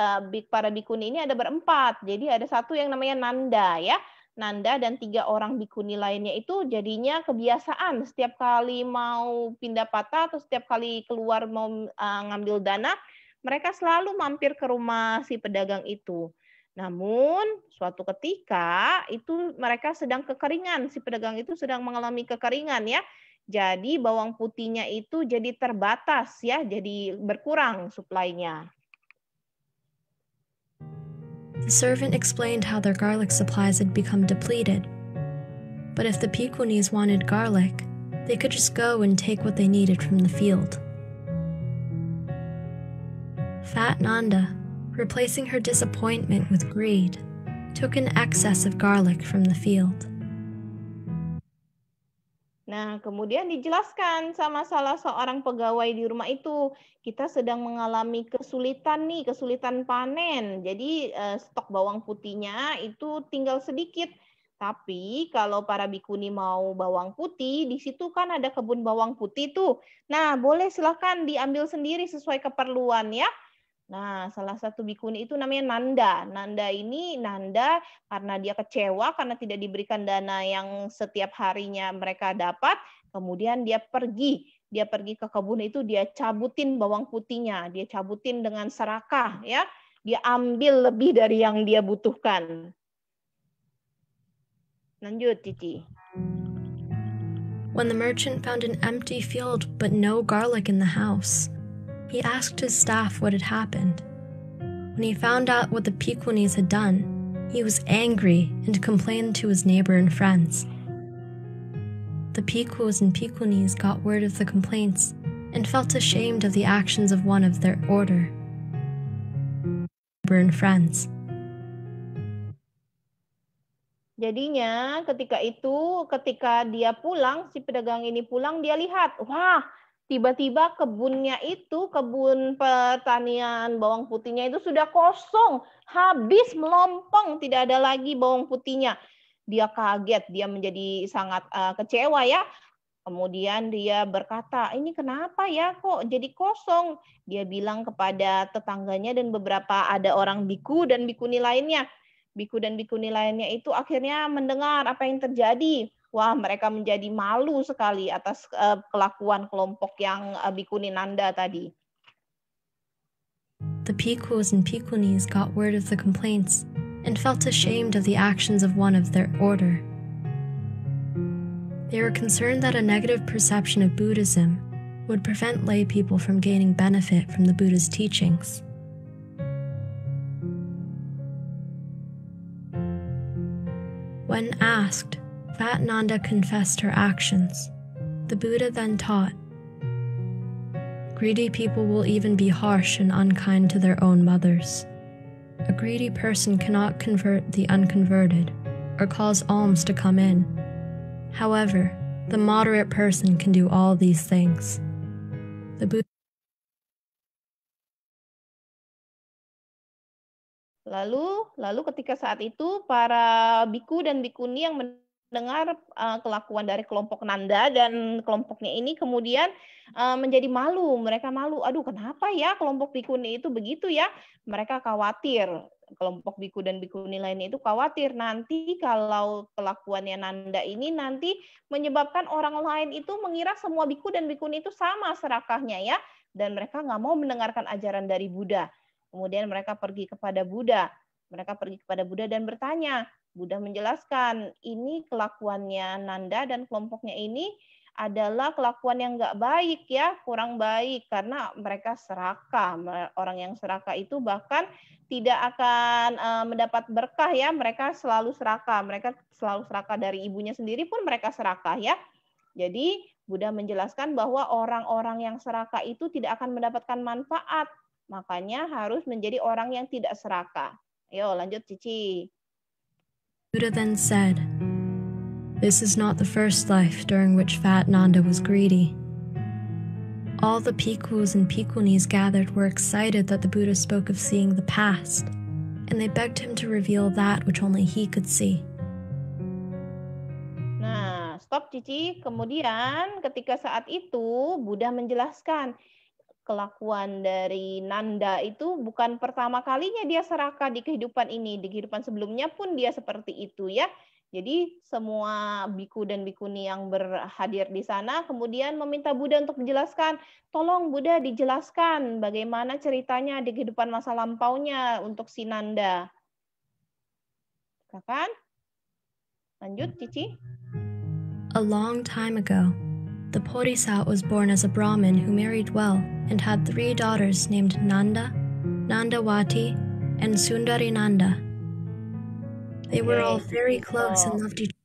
para bikuni ini ada berempat, jadi ada 1 yang namanya Nanda ya. Nanda dan 3 orang bikuni lainnya itu jadinya kebiasaan setiap kali mau pindah patah atau setiap kali keluar mau ngambil dana, mereka selalu mampir ke rumah si pedagang itu. Namun suatu ketika itu mereka sedang kekeringan, si pedagang itu sedang mengalami kekeringan ya. Jadi bawang putihnya itu jadi terbatas ya, jadi berkurang suplainya. The servant explained how their garlic supplies had become depleted. But if the Bhikkhunis wanted garlic, they could just go and take what they needed from the field. Fat Nanda, replacing her disappointment with greed, took an excess of garlic from the field. Nah, kemudian dijelaskan sama salah seorang pegawai di rumah itu, kita sedang mengalami kesulitan nih, kesulitan panen. Jadi stok bawang putihnya itu tinggal sedikit. Tapi kalau para bikuni mau bawang putih, di situ kan ada kebun bawang putih tuh. Nah, boleh silakan diambil sendiri sesuai keperluan ya. Nah, salah satu bikuni itu namanya Nanda. Nanda karena dia kecewa karena tidak diberikan dana yang setiap harinya mereka dapat, kemudian dia pergi ke kebun itu, dia cabutin bawang putihnya, dia cabutin dengan serakah ya. Dia ambil lebih dari yang dia butuhkan. Lanjut, Cici. When the merchant found an empty field but no garlic in the house, he asked his staff what had happened. When he found out what the Bhikkhunis had done, he was angry and complained to his neighbor and friends. The Bhikkhus and Bhikkhunis got word of the complaints and felt ashamed of the actions of one of their order. Neighbor and friends. Jadinya ketika dia pulang, si pedagang ini pulang, dia lihat, wah, tiba-tiba kebunnya itu, kebun pertanian bawang putihnya itu sudah kosong, habis melompong, tidak ada lagi bawang putihnya. Dia kaget, dia menjadi sangat kecewa ya. Kemudian dia berkata, ini kenapa ya kok jadi kosong? Dia bilang kepada tetangganya dan beberapa ada orang biku dan bikuni lainnya. Biku dan bikuni lainnya itu akhirnya mendengar apa yang terjadi. Wah, mereka menjadi malu sekali atas kelakuan kelompok yang bikuni Nanda tadi. The Bhikkhus and Bhikkhunis got word of the complaints and felt ashamed of the actions of one of their order. They were concerned that a negative perception of Buddhism would prevent lay people from gaining benefit from the Buddha's teachings. When asked, Fat Nanda confessed her actions. The Buddha then taught, greedy people will even be harsh and unkind to their own mothers. A greedy person cannot convert the unconverted or cause alms to come in. However, the moderate person can do all these things. The Buddha Lalu ketika saat itu para biku dan bikuni yang mendengar kelakuan dari kelompok Nanda dan kelompoknya ini kemudian menjadi malu. Mereka malu, aduh kenapa ya kelompok bikuni itu begitu ya? Mereka khawatir kelompok biku dan bikuni lainnya itu khawatir nanti kalau kelakuannya Nanda ini nanti menyebabkan orang lain itu mengira semua biku dan bikuni itu sama serakahnya ya, dan mereka nggak mau mendengarkan ajaran dari Buddha. Kemudian mereka pergi kepada Buddha. Mereka pergi kepada Buddha dan bertanya. Buddha menjelaskan, ini kelakuannya Nanda dan kelompoknya ini adalah kelakuan yang nggak baik ya, kurang baik karena mereka serakah. Orang yang serakah itu bahkan tidak akan mendapat berkah ya, mereka selalu serakah. Mereka selalu serakah dari ibunya sendiri pun mereka serakah ya. Jadi Buddha menjelaskan bahwa orang-orang yang serakah itu tidak akan mendapatkan manfaat. Makanya harus menjadi orang yang tidak serakah. Ayo lanjut Cici. Buddha then said, "This is not the first life during which fat Nanda was greedy." All the Bhikkhus and Bhikkhunis gathered were excited that the Buddha spoke of seeing the past, and they begged him to reveal that which only he could see. Nah, stop Cici. Kemudian ketika saat itu Buddha menjelaskan kelakuan dari Nanda itu bukan pertama kalinya dia serakah di kehidupan ini. Di kehidupan sebelumnya pun dia seperti itu ya. Jadi semua biku dan bikuni yang berhadir di sana kemudian meminta Buddha untuk menjelaskan, tolong Buddha dijelaskan bagaimana ceritanya di kehidupan masa lampaunya untuk si Nanda. Kan? Lanjut Cici. A long time ago, the Bodhisattva was born as a Brahmin who married well and had 3 daughters named Nanda, Nandawati, and Sundari Nanda. They were all very close and loved each other.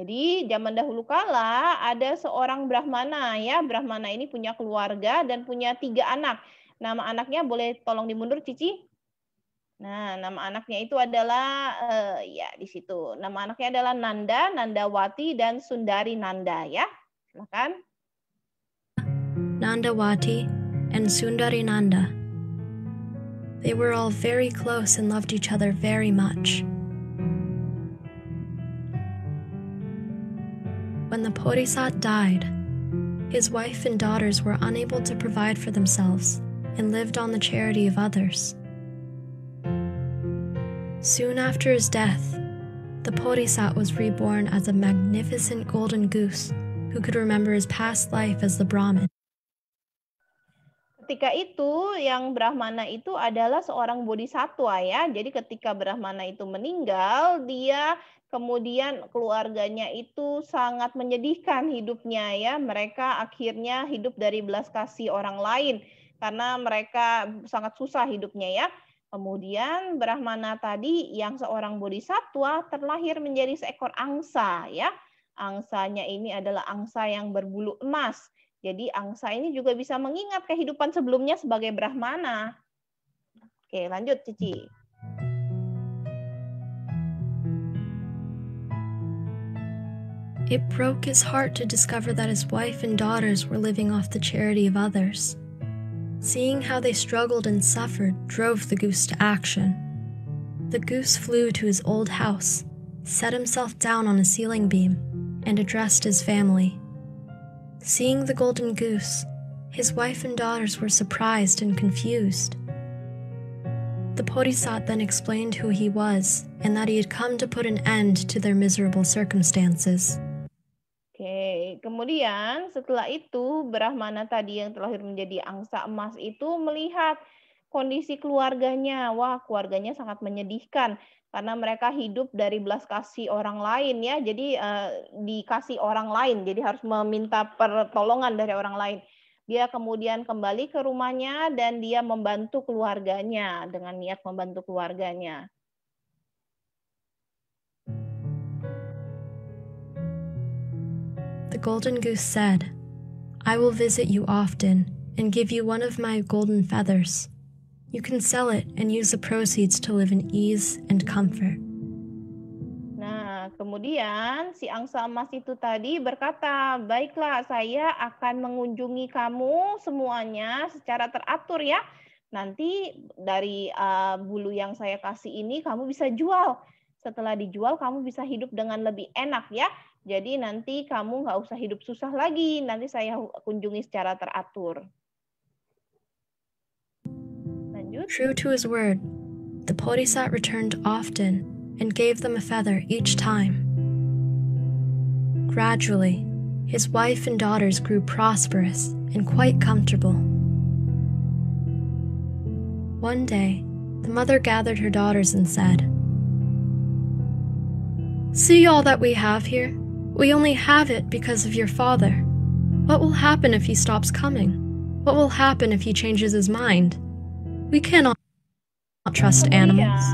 Jadi zaman dahulu kala ada seorang Brahmana ya. Brahmana ini punya keluarga dan punya 3 anak. Nama anaknya boleh tolong dimundur Cici? Nah, nama anaknya itu adalah ya di situ. Nama anaknya adalah Nanda, Nandawati dan Sundari Nanda ya. Silakan. Nandawati and Sundari Nanda. They were all very close and loved each other very much. When the Bodhisattva died, his wife and daughters were unable to provide for themselves and lived on the charity of others. Soon after his death, the Bodhisattva was reborn as a magnificent golden goose who could remember his past life as the Brahmin. Ketika itu yang Brahmana itu adalah seorang bodhisatwa ya. Jadi ketika Brahmana itu meninggal, dia kemudian keluarganya itu sangat menyedihkan hidupnya ya. Mereka akhirnya hidup dari belas kasih orang lain karena mereka sangat susah hidupnya ya. Kemudian Brahmana tadi yang seorang bodhisatwa terlahir menjadi seekor angsa ya. Angsanya ini adalah angsa yang berbulu emas. Jadi angsa ini juga bisa mengingat kehidupan sebelumnya sebagai Brahmana. Oke, lanjut Cici. It broke his heart to discover that his wife and daughters were living off the charity of others. Seeing how they struggled and suffered drove the goose to action. The goose flew to his old house, set himself down on a ceiling beam, and addressed his family. Seeing the golden goose, his wife and daughters were surprised and confused. The Bodhisattva then explained who he was and that he had come to put an end to their miserable circumstances. Oke, kemudian setelah itu Brahmana tadi yang terlahir menjadi angsa emas itu melihat kondisi keluarganya. Wah, keluarganya sangat menyedihkan karena mereka hidup dari belas kasih orang lain ya. Jadi dikasih orang lain, jadi harus meminta pertolongan dari orang lain. Dia kemudian kembali ke rumahnya dan dia membantu keluarganya dengan niat membantu keluarganya. The golden goose said, "I will visit you often and give you one of my golden feathers. You can sell it and use the proceeds to live in ease and comfort." Nah, kemudian si angsa emas itu tadi berkata, baiklah saya akan mengunjungi kamu semuanya secara teratur ya. Nanti dari bulu yang saya kasih ini kamu bisa jual. Setelah dijual kamu bisa hidup dengan lebih enak ya. Jadi nanti kamu nggak usah hidup susah lagi. Nanti saya kunjungi secara teratur. True to his word, the Bodhisattva returned often and gave them a feather each time. Gradually, his wife and daughters grew prosperous and quite comfortable. One day, the mother gathered her daughters and said, "See all that we have here? We only have it because of your father. What will happen if he stops coming? What will happen if he changes his mind? We cannot trust animals."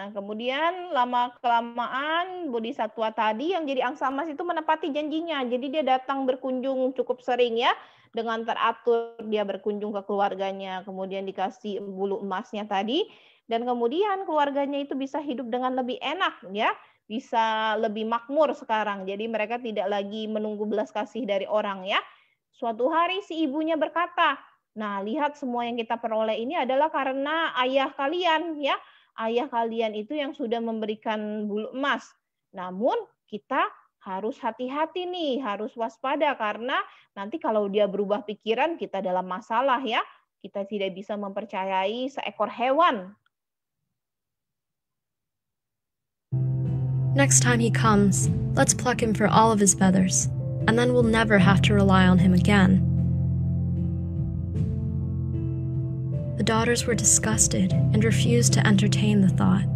Kemudian lama-kelamaan Bodhisattva tadi yang jadi angsa emas itu menepati janjinya. Jadi dia datang berkunjung cukup sering ya. Dengan teratur dia berkunjung ke keluarganya. Kemudian dikasih bulu emasnya tadi. Dan kemudian keluarganya itu bisa hidup dengan lebih enak ya. Bisa lebih makmur sekarang. Jadi mereka tidak lagi menunggu belas kasih dari orang ya. Suatu hari si ibunya berkata, "Nah, lihat semua yang kita peroleh ini adalah karena ayah kalian ya. Ayah kalian itu yang sudah memberikan bulu emas. Namun kita harus hati-hati nih, harus waspada karena nanti kalau dia berubah pikiran kita dalam masalah ya. Kita tidak bisa mempercayai seekor hewan." Next time he comes, let's pluck him for all of his feathers, and then we'll never have to rely on him again. The daughters were disgusted and refused to entertain the thought.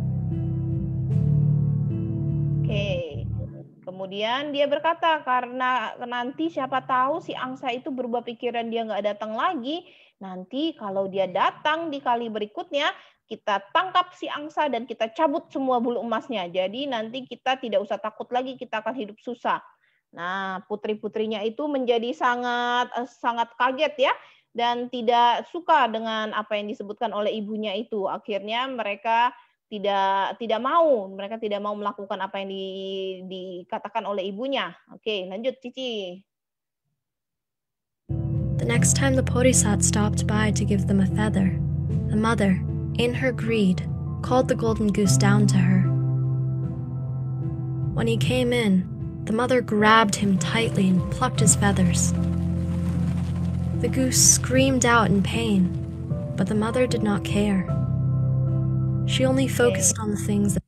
Oke. Kemudian dia berkata, karena nanti siapa tahu si angsa itu berubah pikiran dia nggak datang lagi. Nanti kalau dia datang di kali berikutnya, kita tangkap si angsa dan kita cabut semua bulu emasnya. Jadi nanti kita tidak usah takut lagi, kita akan hidup susah. Nah, putri-putrinya itu menjadi sangat kaget ya. Dan tidak suka dengan apa yang disebutkan oleh ibunya itu. Akhirnya mereka tidak mau melakukan apa yang dikatakan oleh ibunya. Oke, lanjut Cici. The next time the Bodhisattva stopped by to give them a feather, the mother, in her greed, called the golden goose down to her. When he came in, the mother grabbed him tightly and plucked his feathers. The goose screamed out in pain, but the mother did not care. She only focused on the things that...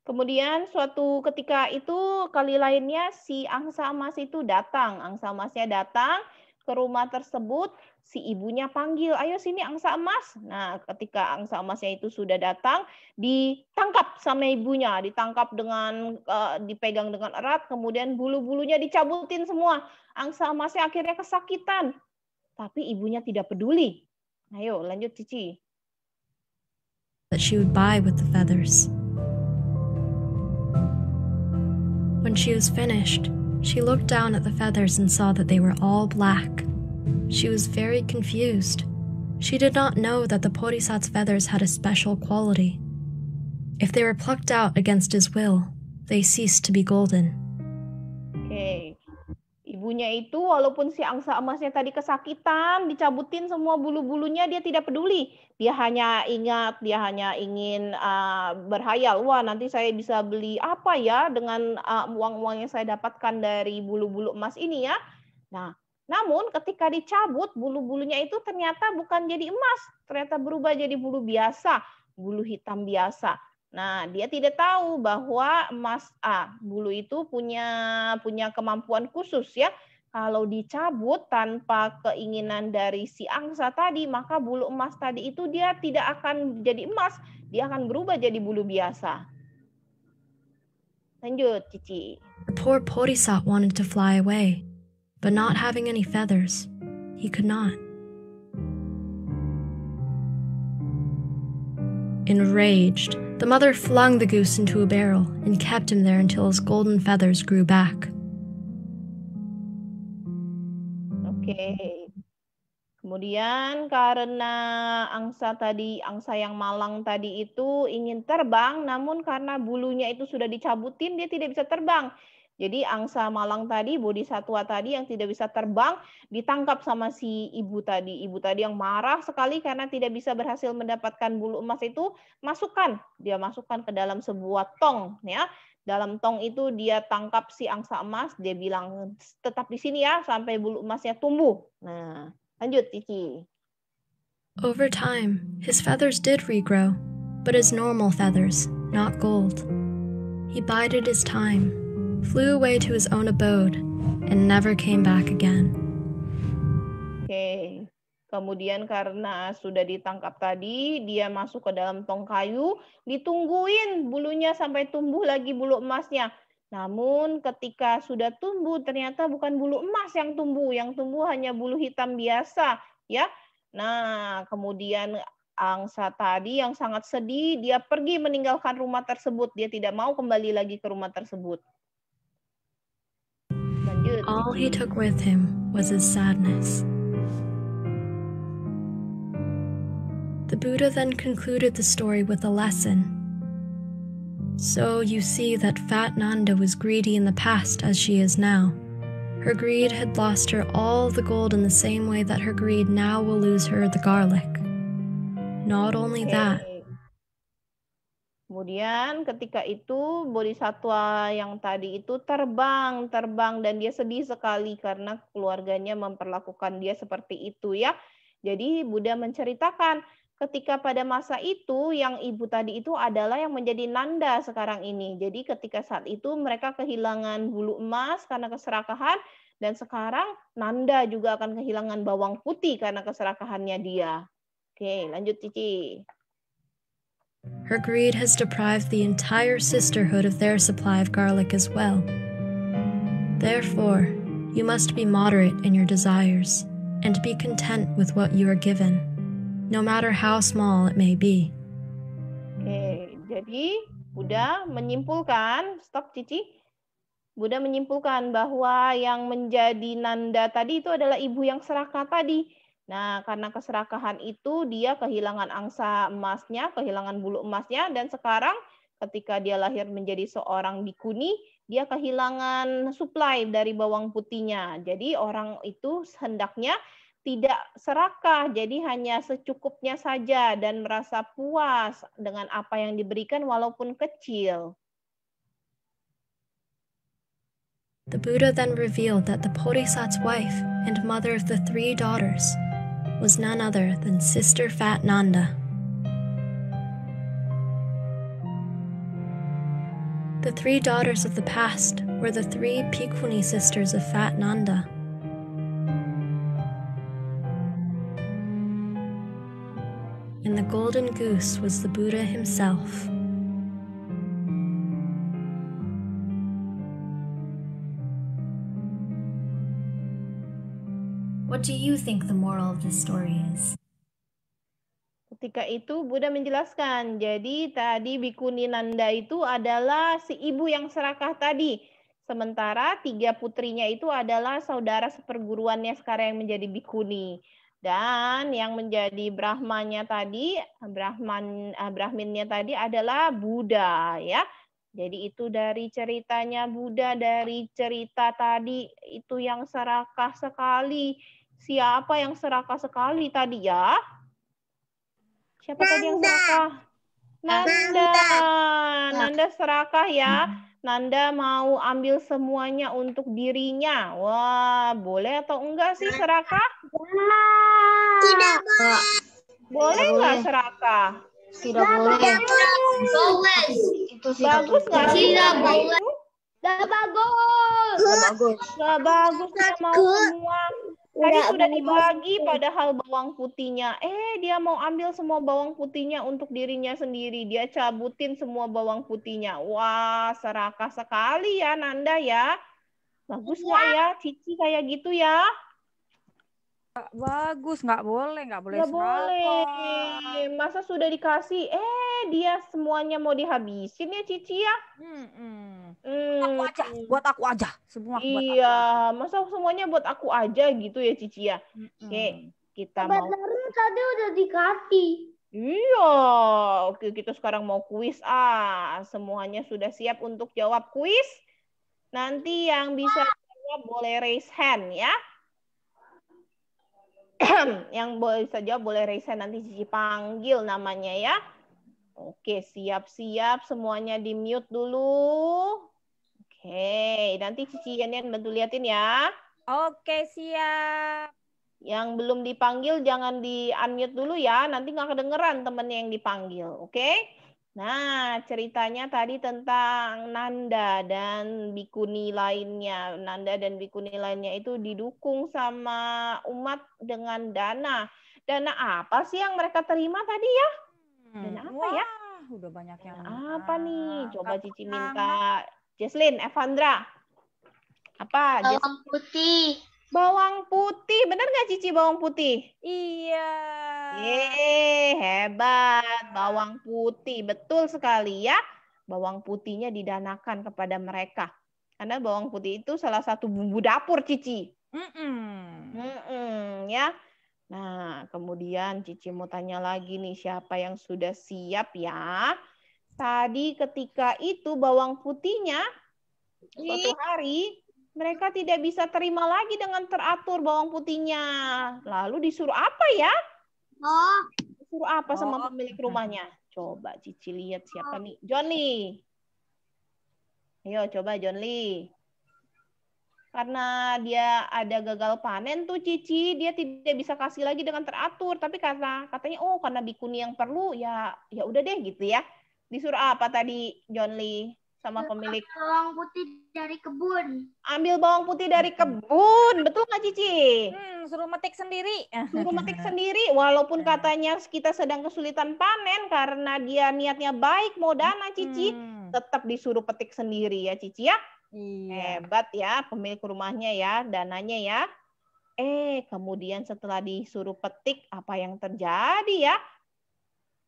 Kemudian suatu ketika itu kali lainnya si angsa emas itu datang. Angsa emasnya datang ke rumah tersebut, si ibunya panggil, "Ayo sini angsa emas." Nah, ketika angsa emasnya itu sudah datang, ditangkap sama ibunya, ditangkap dengan dipegang dengan erat, kemudian bulu-bulunya dicabutin semua. Angsa emasnya akhirnya kesakitan, tapi ibunya tidak peduli. Ayo, lanjut Cici. That she would buy with the feathers. When she was finished, she looked down at the feathers and saw that they were all black. She was very confused. She did not know that the Bodhisattva's feathers had a special quality. If they were plucked out against his will, they ceased to be golden. Oke. Ibunya itu walaupun si angsa emasnya tadi kesakitan, dicabutin semua bulu-bulunya, dia tidak peduli. Dia hanya ingin berhayal, wah nanti saya bisa beli apa ya dengan uang-uang yang saya dapatkan dari bulu-bulu emas ini ya. Nah, namun ketika dicabut bulu-bulunya itu ternyata bukan jadi emas, ternyata berubah jadi bulu biasa, bulu hitam biasa. Nah, dia tidak tahu bahwa bulu itu punya kemampuan khusus ya. Kalau dicabut tanpa keinginan dari si angsa tadi, maka bulu emas tadi itu dia tidak akan jadi emas, dia akan berubah jadi bulu biasa. Lanjut, Cici. The poor Bodhisattva wanted to fly away, but not having any feathers, he could not. Enraged, the mother flung the goose into a barrel and kept him there until his golden feathers grew back. Oke. Kemudian karena angsa yang malang tadi itu ingin terbang, namun karena bulunya itu sudah dicabutin, dia tidak bisa terbang. Jadi angsa malang tadi, bodhisattva tadi yang tidak bisa terbang, ditangkap sama si ibu tadi. Ibu tadi yang marah sekali karena tidak bisa berhasil mendapatkan bulu emas itu, dia masukkan ke dalam sebuah tong. Ya. Dalam tong itu dia tangkap si angsa emas, dia bilang tetap di sini ya sampai bulu emasnya tumbuh. Nah, lanjut Cici. Over time, his feathers did regrow, but as normal feathers, not gold. He bided his time, flew away to his own abode, and never came back again. Oke. Kemudian karena sudah ditangkap tadi, dia masuk ke dalam tong kayu, ditungguin bulunya sampai tumbuh lagi bulu emasnya. Namun ketika sudah tumbuh, ternyata bukan bulu emas yang tumbuh hanya bulu hitam biasa, ya. Nah, kemudian angsa tadi yang sangat sedih, dia pergi meninggalkan rumah tersebut. Dia tidak mau kembali lagi ke rumah tersebut. Lanjut. All he took with him was his sadness. The Buddha then concluded the story with a lesson. So you see that Fat Nanda was greedy in the past as she is now. Her greed had lost her all the gold in the same way that her greed now will lose her the garlic. Not only that. Kemudian ketika itu bodhisatwa yang tadi itu terbang dan dia sedih sekali karena keluarganya memperlakukan dia seperti itu, ya. Jadi Buddha menceritakan ketika pada masa itu yang ibu tadi itu adalah yang menjadi Nanda sekarang ini. Jadi ketika saat itu mereka kehilangan bulu emas karena keserakahan, dan sekarang Nanda juga akan kehilangan bawang putih karena keserakahannya dia. Oke, lanjut Cici. Her greed has deprived the entire sisterhood of their supply of garlic as well. Therefore, you must be moderate in your desires and be content with what you are given, no matter how small it may be. Oke, jadi Buddha menyimpulkan, stop Cici. Buddha menyimpulkan bahwa yang menjadi Nanda tadi itu adalah ibu yang serakah tadi. Nah, karena keserakahan itu dia kehilangan angsa emasnya, kehilangan bulu emasnya, dan sekarang ketika dia lahir menjadi seorang bikuni, dia kehilangan suplai dari bawang putihnya. Jadi orang itu hendaknya tidak serakah, jadi hanya secukupnya saja dan merasa puas dengan apa yang diberikan walaupun kecil. The Buddha then revealed that the Bodhisattva's wife and mother of the 3 daughters was none other than Sister Fat Nanda. The 3 daughters of the past were the 3 Bhikkhuni sisters of Fat Nanda. And the golden goose was the Buddha himself. What do you think the moral of this story is? Ketika itu Buddha menjelaskan, jadi tadi Bikuni Nanda itu adalah si ibu yang serakah tadi. Sementara 3 putrinya itu adalah saudara seperguruannya sekarang yang menjadi bikuni. Dan yang menjadi Brahmanya tadi, Brahminnya tadi adalah Buddha, ya. Jadi itu dari ceritanya Buddha, dari cerita tadi itu yang serakah sekali. Siapa yang serakah sekali tadi ya? Siapa tadi yang serakah? Nanda. Nanda serakah ya. Nanda mau ambil semuanya untuk dirinya. Wah, boleh atau enggak sih serakah? Tidak. Boleh nggak serakah? Tidak boleh. Itu Bagus nggak sih? Tidak boleh. Itu? Tidak bagus. Tidak bagus. Nggak bagus, dia mau semua. Tadi sudah dibagi padahal bawang putihnya. Dia mau ambil semua bawang putihnya untuk dirinya sendiri. Dia cabutin semua bawang putihnya. Wah, serakah sekali ya Nanda ya. Bagus nggak ya Cici kayak gitu ya? Bagus, nggak boleh Nggak serakah. boleh. Masa sudah dikasih, dia semuanya mau dihabisin ya Cici ya? Aku aja, buat aku aja. Semua buat Iya, masa semuanya buat aku aja gitu ya Cici ya? Oke, kita mau. Sebenarnya tadi udah dikasih. Iya, oke kita sekarang mau kuis. Semuanya sudah siap untuk jawab kuis. Nanti yang bisa jawab boleh raise hand ya. Yang bisa jawab boleh raise hand, nanti Cici panggil namanya ya. Oke, siap-siap semuanya di mute dulu. Oke, nanti Cici Yan bantu liatin ya. Oke, siap. Yang belum dipanggil jangan di-unmute dulu ya. Nanti nggak kedengeran temennya yang dipanggil. Oke? Nah, ceritanya tadi tentang Nanda dan bikuni lainnya. Nanda dan bikuni lainnya itu didukung sama umat dengan dana. Dana apa sih yang mereka terima tadi ya? Dana apa ya? Udah banyak yang Apa nih? Coba Cici pertama. minta Jesslyn, Evandra. Apa? Bawang putih. Bawang putih. Bener nggak Cici bawang putih? Iya. Hebat. Bawang putih. Betul sekali ya. Bawang putihnya didanakan kepada mereka. Karena bawang putih itu salah satu bumbu dapur Cici. Ya. Nah, kemudian Cici mau tanya lagi nih, siapa yang sudah siap ya? Tadi ketika itu bawang putihnya suatu hari mereka tidak bisa terima lagi dengan teratur bawang putihnya. Lalu disuruh apa ya? Disuruh apa sama pemilik rumahnya? Coba Cici lihat siapa nih? John Lee. Ayo coba John Lee. Karena dia ada gagal panen tuh Cici, dia tidak bisa kasih lagi dengan teratur. Tapi katanya karena bikuni yang perlu ya udah deh gitu ya. Disuruh apa tadi John Lee sama pemilik? Bawang putih dari kebun. Ambil bawang putih dari kebun, betul nggak Cici? Suruh metik sendiri. Suruh metik sendiri, walaupun katanya kita sedang kesulitan panen karena dia niatnya baik mau dana Cici, tetap disuruh petik sendiri ya Cici ya. Iya. Hebat ya pemilik rumahnya ya, dananya ya. Kemudian setelah disuruh petik, apa yang terjadi ya?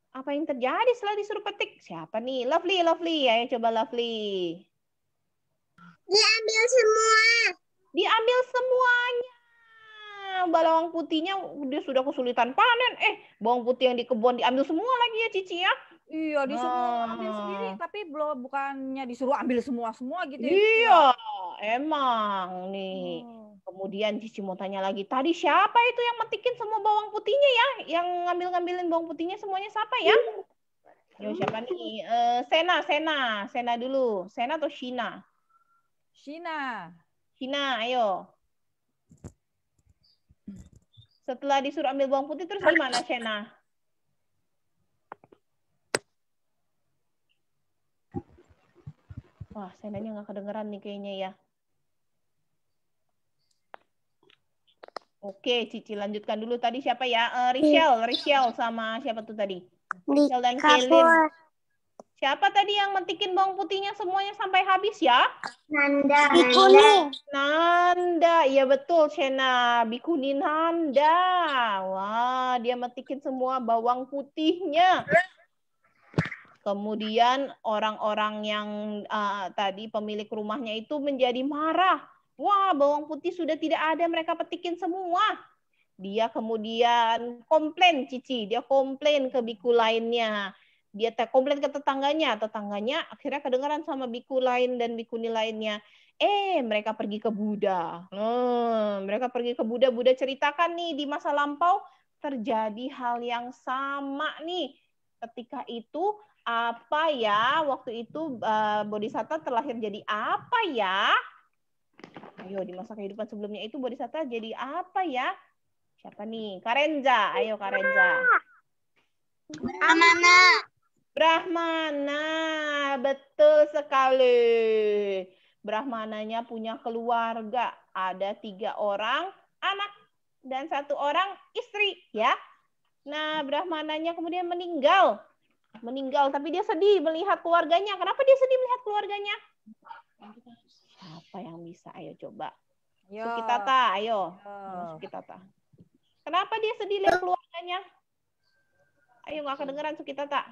Apa yang terjadi setelah disuruh petik? Siapa nih? Lovely. Ayo coba Lovely. Diambil semua. Diambil semuanya. Bawang putihnya dia sudah kesulitan panen. Bawang putih yang di kebun diambil semua lagi ya Cici ya. Iya, disuruh ambil sendiri, tapi bukannya disuruh ambil semua gitu ya. Iya, emang nih. Kemudian Cici mau tanya lagi, tadi siapa itu yang metikin semua bawang putihnya ya? Yang ngambil-ngambilin bawang putihnya semuanya siapa ya? Yo, siapa nih? Sena dulu. Sena atau Shina? Shina, ayo. Setelah disuruh ambil bawang putih terus gimana Shena? Wah, Senanya nggak kedengeran nih kayaknya ya. Oke, Cici lanjutkan dulu. Tadi siapa ya? Rachel sama siapa tuh tadi? Rachel dan Kaylin. Siapa tadi yang metikin bawang putihnya semuanya sampai habis ya? Nanda. Iya betul, Shena. Bikuni Nanda. Wah, dia metikin semua bawang putihnya. Kemudian orang-orang yang tadi pemilik rumahnya itu menjadi marah. Wah, bawang putih sudah tidak ada, mereka petikin semua. Dia kemudian komplain, Cici. Dia komplain ke biku lainnya. Dia komplain ke tetangganya. Tetangganya akhirnya kedengaran sama biku lain dan bikuni lainnya. Mereka pergi ke Buddha. Mereka pergi ke Buddha. Buddha ceritakan nih, di masa lampau terjadi hal yang sama nih. Ketika itu, apa ya? Waktu itu Bodhisatta terlahir jadi apa ya? Ayo, di masa kehidupan sebelumnya itu Bodhisatta jadi apa ya? Siapa nih? Karenza. Ayo Karenza. Brahmana. Betul sekali. Brahmananya punya keluarga. Ada 3 orang anak dan 1 orang istri ya. Nah, Brahmananya kemudian meninggal, tapi dia sedih melihat keluarganya. Kenapa dia sedih melihat keluarganya? Siapa yang bisa? Ayo coba. Sukitata, ayo. Sukitata. Kenapa dia sedih lihat keluarganya? Ayo, nggak kedengeran Sukitata.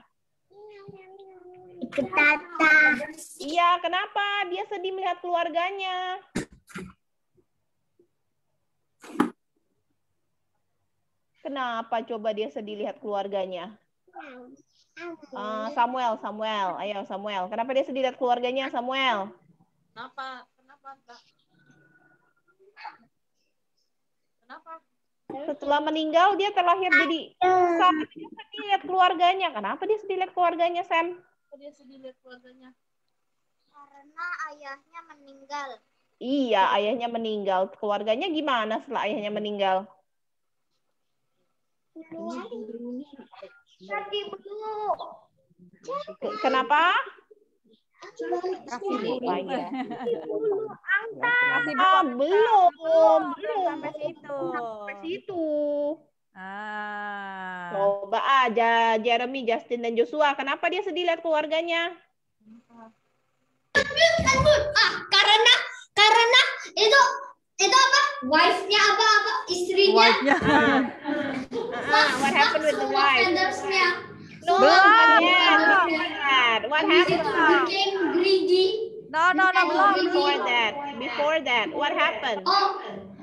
Iya, kenapa dia sedih melihat keluarganya? Kenapa coba dia sedih lihat keluarganya? Samuel. Ayo Samuel. Kenapa dia sedih lihat keluarganya, Samuel? Kenapa? Setelah meninggal dia terlahir jadi Sam. Dia sedih lihat keluarganya. Kenapa dia sedih lihat keluarganya, Sam? Dia sedih lihat keluarganya. Karena ayahnya meninggal. Iya, ayahnya meninggal. Keluarganya gimana setelah ayahnya meninggal? Kenapa? Kasih Lupa ya. Kasih Belum sampai situ. sampai situ. Ah. Coba aja Jeremy, Justin, dan Joshua. Kenapa dia sedih lihat keluarganya? Karena itu apa? Wife-nya apa istrinya? Wife-nya. What happened with the wife? Fathersnya. No, Belum. What happened? Became greedy. No, belum. Before that, what happened? Oh,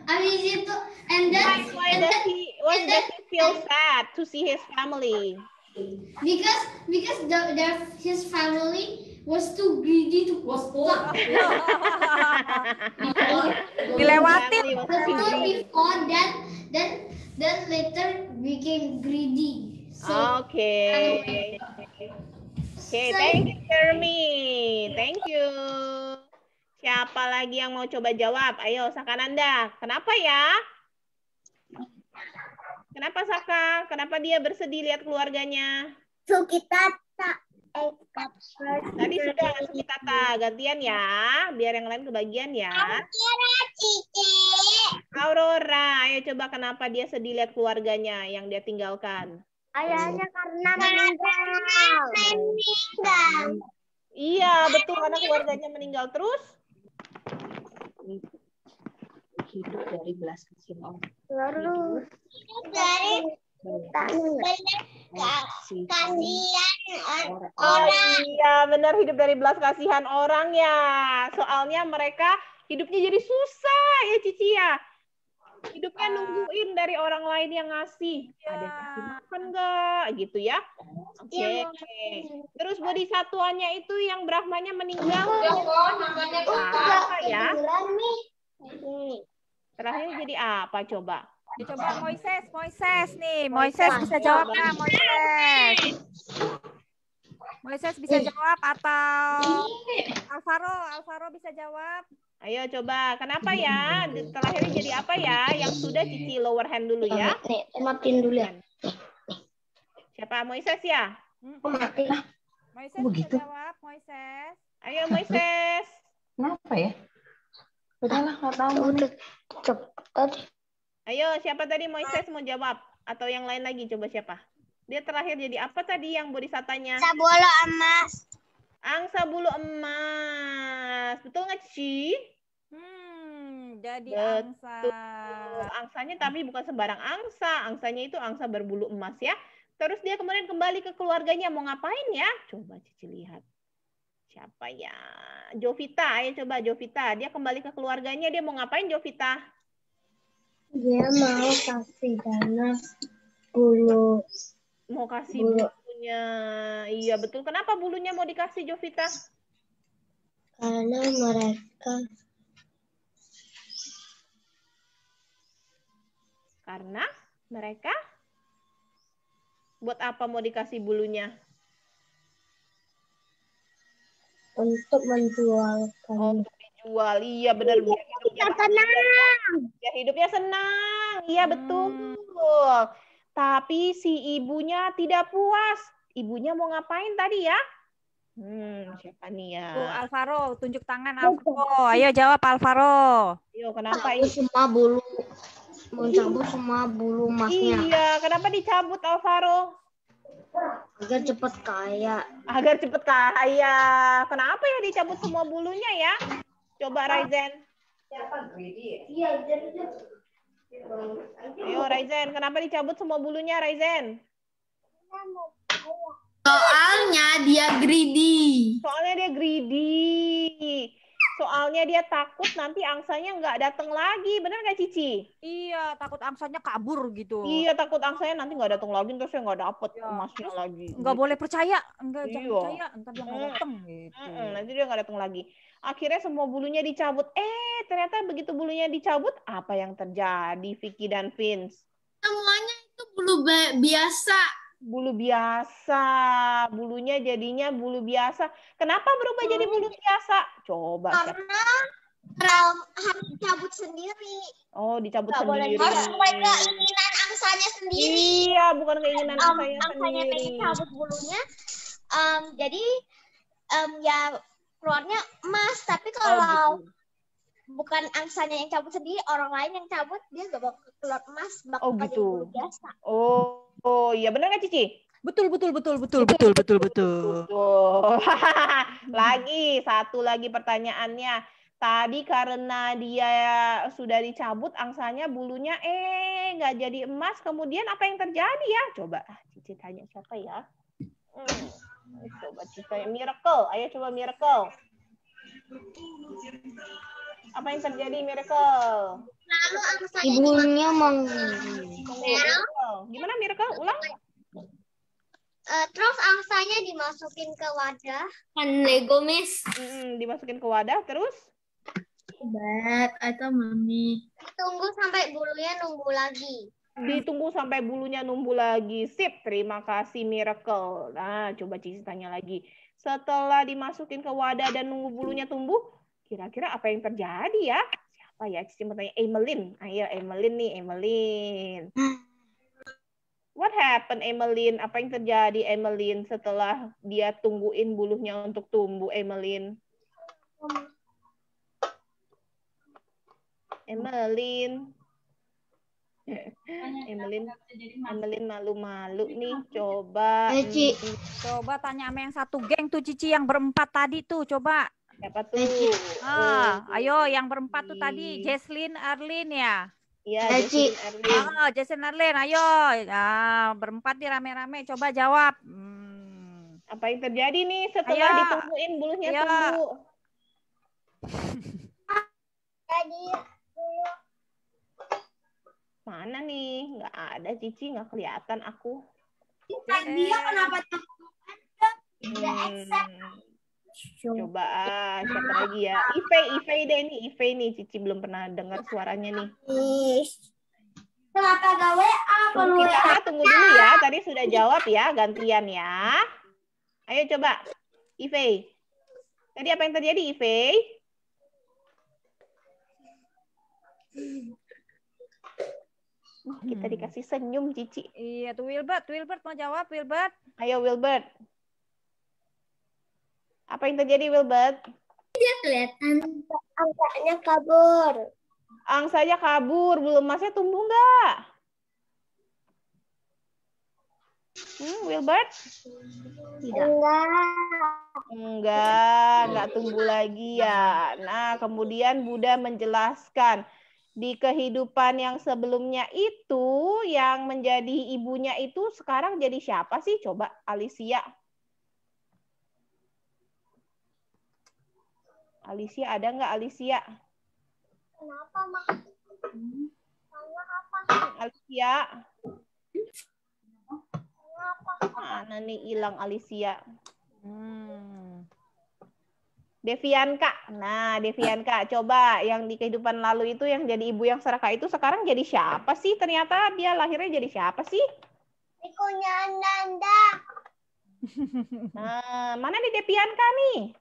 habis itu, and then Why does he feel sad to see his family? because his family was too greedy to stop. Dilewatin. Before that, then later became greedy. So, Okay, thank you, Jeremy. Thank you. Siapa lagi yang mau coba jawab? Ayo, Sakananda. Kenapa ya? Kenapa Saka? Kenapa dia bersedih lihat keluarganya? Tadi sudah Sukitata. Gantian ya. Biar yang lain kebagian ya. Aurora. Ayo coba kenapa dia sedih lihat keluarganya yang dia tinggalkan? Ayahnya karena meninggal. Iya, betul. Karena keluarganya meninggal. Terus? Hidup dari belas kasihan orang. Terus Oh iya, benar, hidup dari belas kasihan orang ya. Soalnya mereka hidupnya jadi susah ya Cici ya. Hidupnya nungguin dari orang lain yang ngasih. Ada yang kasih makan nggak gitu ya. Oke. Terus bodhisatwanya itu yang Brahmanya meninggal. Apa ya? Terakhir jadi apa coba? Ya, coba Moises nih. Moises bisa jawab nggak, Moises? Moises bisa jawab atau Alvaro bisa jawab? Ayo coba, kenapa ya? Terakhirnya jadi apa ya? Yang sudah Cici lower hand dulu ya. matiin dulu ya. Siapa? Moises ya? Mati. Moises begitu? bisa jawab, Moises. Ayo Moises. Kenapa ya? Udahlah, nggak tahu. Udah cepet. Ayo, siapa tadi Moises mau jawab? Atau yang lain lagi, coba siapa? Dia terakhir jadi apa tadi yang bodhisatanya? Bola emas. Angsa bulu emas. Betul nggak, Ci? Jadi angsa. Angsanya tapi bukan sembarang angsa. Angsanya itu angsa berbulu emas ya. Terus dia kemudian kembali ke keluarganya. Mau ngapain ya? Coba Cici lihat. Siapa ya? Jovita. Ayo coba Jovita. Dia kembali ke keluarganya. Dia mau ngapain Jovita? Dia mau kasih dana bulu. Mau kasih bulunya. Iya betul. Kenapa bulunya mau dikasih Jovita? Karena mereka buat apa mau dikasih bulunya? Untuk menjualkan. Oh, untuk dijual. Iya benar. Biar hidupnya senang. Iya betul. Tapi si ibunya tidak puas. Ibunya mau ngapain tadi ya? Siapa nih ya? Alvaro, tunjuk tangan Alvaro. Ayo jawab Alvaro. Ayo, kenapa ini? Semua bulu. Mencabut semua bulu emasnya. Iya, kenapa dicabut Alvaro? Agar cepat kaya. Agar cepat kaya. Kenapa ya dicabut semua bulunya ya? Coba Raizen. Ayo Raizen, kenapa dicabut semua bulunya Raizen? Soalnya dia greedy. Soalnya dia takut nanti angsanya nggak datang lagi. Benar nggak Cici? Iya, takut angsanya kabur gitu. Iya, takut angsanya nanti nggak datang lagi, terus saya nggak dapet emasnya lagi. Nggak boleh percaya. Jangan percaya. Ntar dia nggak datang gitu. Nanti dia nggak datang lagi. Akhirnya semua bulunya dicabut. Ternyata begitu bulunya dicabut, apa yang terjadi Vicky dan Vince? Semuanya itu bulu biasa. Bulu biasa, bulunya jadinya bulu biasa. Kenapa berubah jadi bulu biasa? Coba. Karena harus dicabut sendiri. Oh, dicabut sendiri. Harus sesuai keinginan angsa angsanya sendiri. Iya, bukan keinginan angsanya Angsanya pengen sendiri. cabut bulunya, jadi ya keluarnya emas. Tapi kalau gitu. bukan angsanya yang cabut sendiri, orang lain yang cabut, dia gak bakal keluar emas, bakal Oh, jadi gitu. bulu biasa. Oh, iya benar nggak Cici? Betul. Tuh. Satu lagi pertanyaannya. Tadi karena dia sudah dicabut angsanya, bulunya nggak jadi emas. Kemudian apa yang terjadi ya? Coba Cici tanya siapa ya? Coba Cici tanya Miracle. Ayo coba Miracle. Apa yang terjadi Miracle? Lalu angsanya Ibunya Miracle. Gimana Miracle? Ulang. terus angsanya dimasukin ke wadah. kan Lego Miss. Dimasukin ke wadah terus? But atau mami. Tunggu sampai bulunya numbuh lagi. Ditunggu sampai bulunya numbuh lagi. Sip, terima kasih Miracle. Nah, coba Cici tanya lagi. Setelah dimasukin ke wadah dan nunggu bulunya tumbuh, kira-kira apa yang terjadi ya? Siapa ya? Cici mau tanya Emeline. Ayo Emeline nih, Emeline. What happened Emeline? Apa yang terjadi Emeline setelah dia tungguin bulunya untuk tumbuh Emeline? Emeline malu-malu nih. Coba. Coba tanya sama yang satu geng tuh Cici yang berempat tadi tuh. Coba. Siapa tuh? Ayo yang berempat tuh tadi. Jesslyn, Arlene ya. Iya, Jesslyn, Arlene. Jesslyn, Arlene. Ayo. Berempat nih rame-rame. Coba jawab. Apa yang terjadi nih setelah ditungguin bulunya tumbuh? Jadi mana nih? Nggak ada Cici, nggak kelihatan aku. dia kenapa Coba siapa lagi ya? Ive deh nih, Ive nih. Cici belum pernah dengar suaranya nih. Kenapa gak WA? Kita tunggu dulu ya. Tadi sudah jawab ya, gantian ya. Ayo coba, Ive. Tadi apa yang terjadi, Ive? Kita dikasih senyum, Cici. Iya tuh Wilbert mau jawab Wilbert. Ayo Wilbert. Apa yang terjadi Wilbert? Dia kelihatan angsanya kabur. Angsanya kabur, belum masnya tumbuh nggak? Wilbert? Tidak. Enggak tumbuh lagi ya. Nah, kemudian Buddha menjelaskan di kehidupan yang sebelumnya itu yang menjadi ibunya itu sekarang jadi siapa sih? Coba Alicia. Alicia ada nggak Alicia? Kenapa, Mak? Apa? Alicia. Kenapa? Mana nih hilang Alicia? Devianka. Nah, Devianka, coba yang di kehidupan lalu itu yang jadi ibu yang serakah itu sekarang jadi siapa sih? Ternyata dia lahirnya jadi siapa sih? Bikunya Nanda. Nah, mana nih Devianka nih?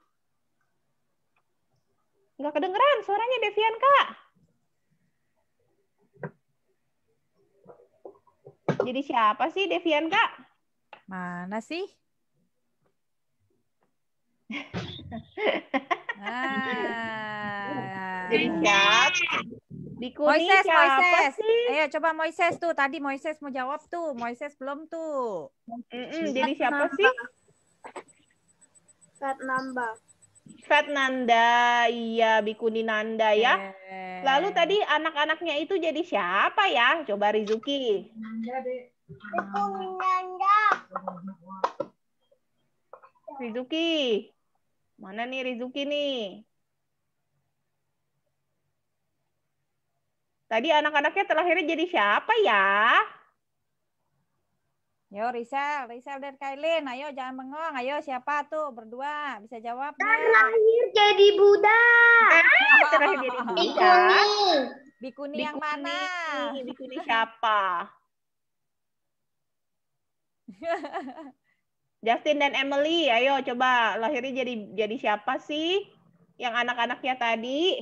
Nggak kedengeran suaranya Devianka. Jadi siapa sih Devianka? Mana sih? Jadi siapa? Bikuni siapa sih? Ayo coba Moises tuh. Tadi Moises mau jawab tuh. Moises belum tuh. Jadi siapa sih? Fatnanda. Iya, Bikuni Nanda ya. Lalu tadi anak-anaknya itu jadi siapa ya? Coba Rizuki. Bikuni Nanda. Rizuki. Mana nih Rizuki nih? Tadi anak-anaknya terlahirnya jadi siapa ya? Yo Rizal dan Kailin. Ayo jangan bengong. Ayo siapa tuh berdua? Bisa jawab nggak? Terakhir jadi Buddha. Terakhir jadi Buddha. Bikuni yang mana? Bikuni siapa? Justin dan Emily, ayo coba lahirnya jadi siapa sih? Yang anak-anaknya tadi?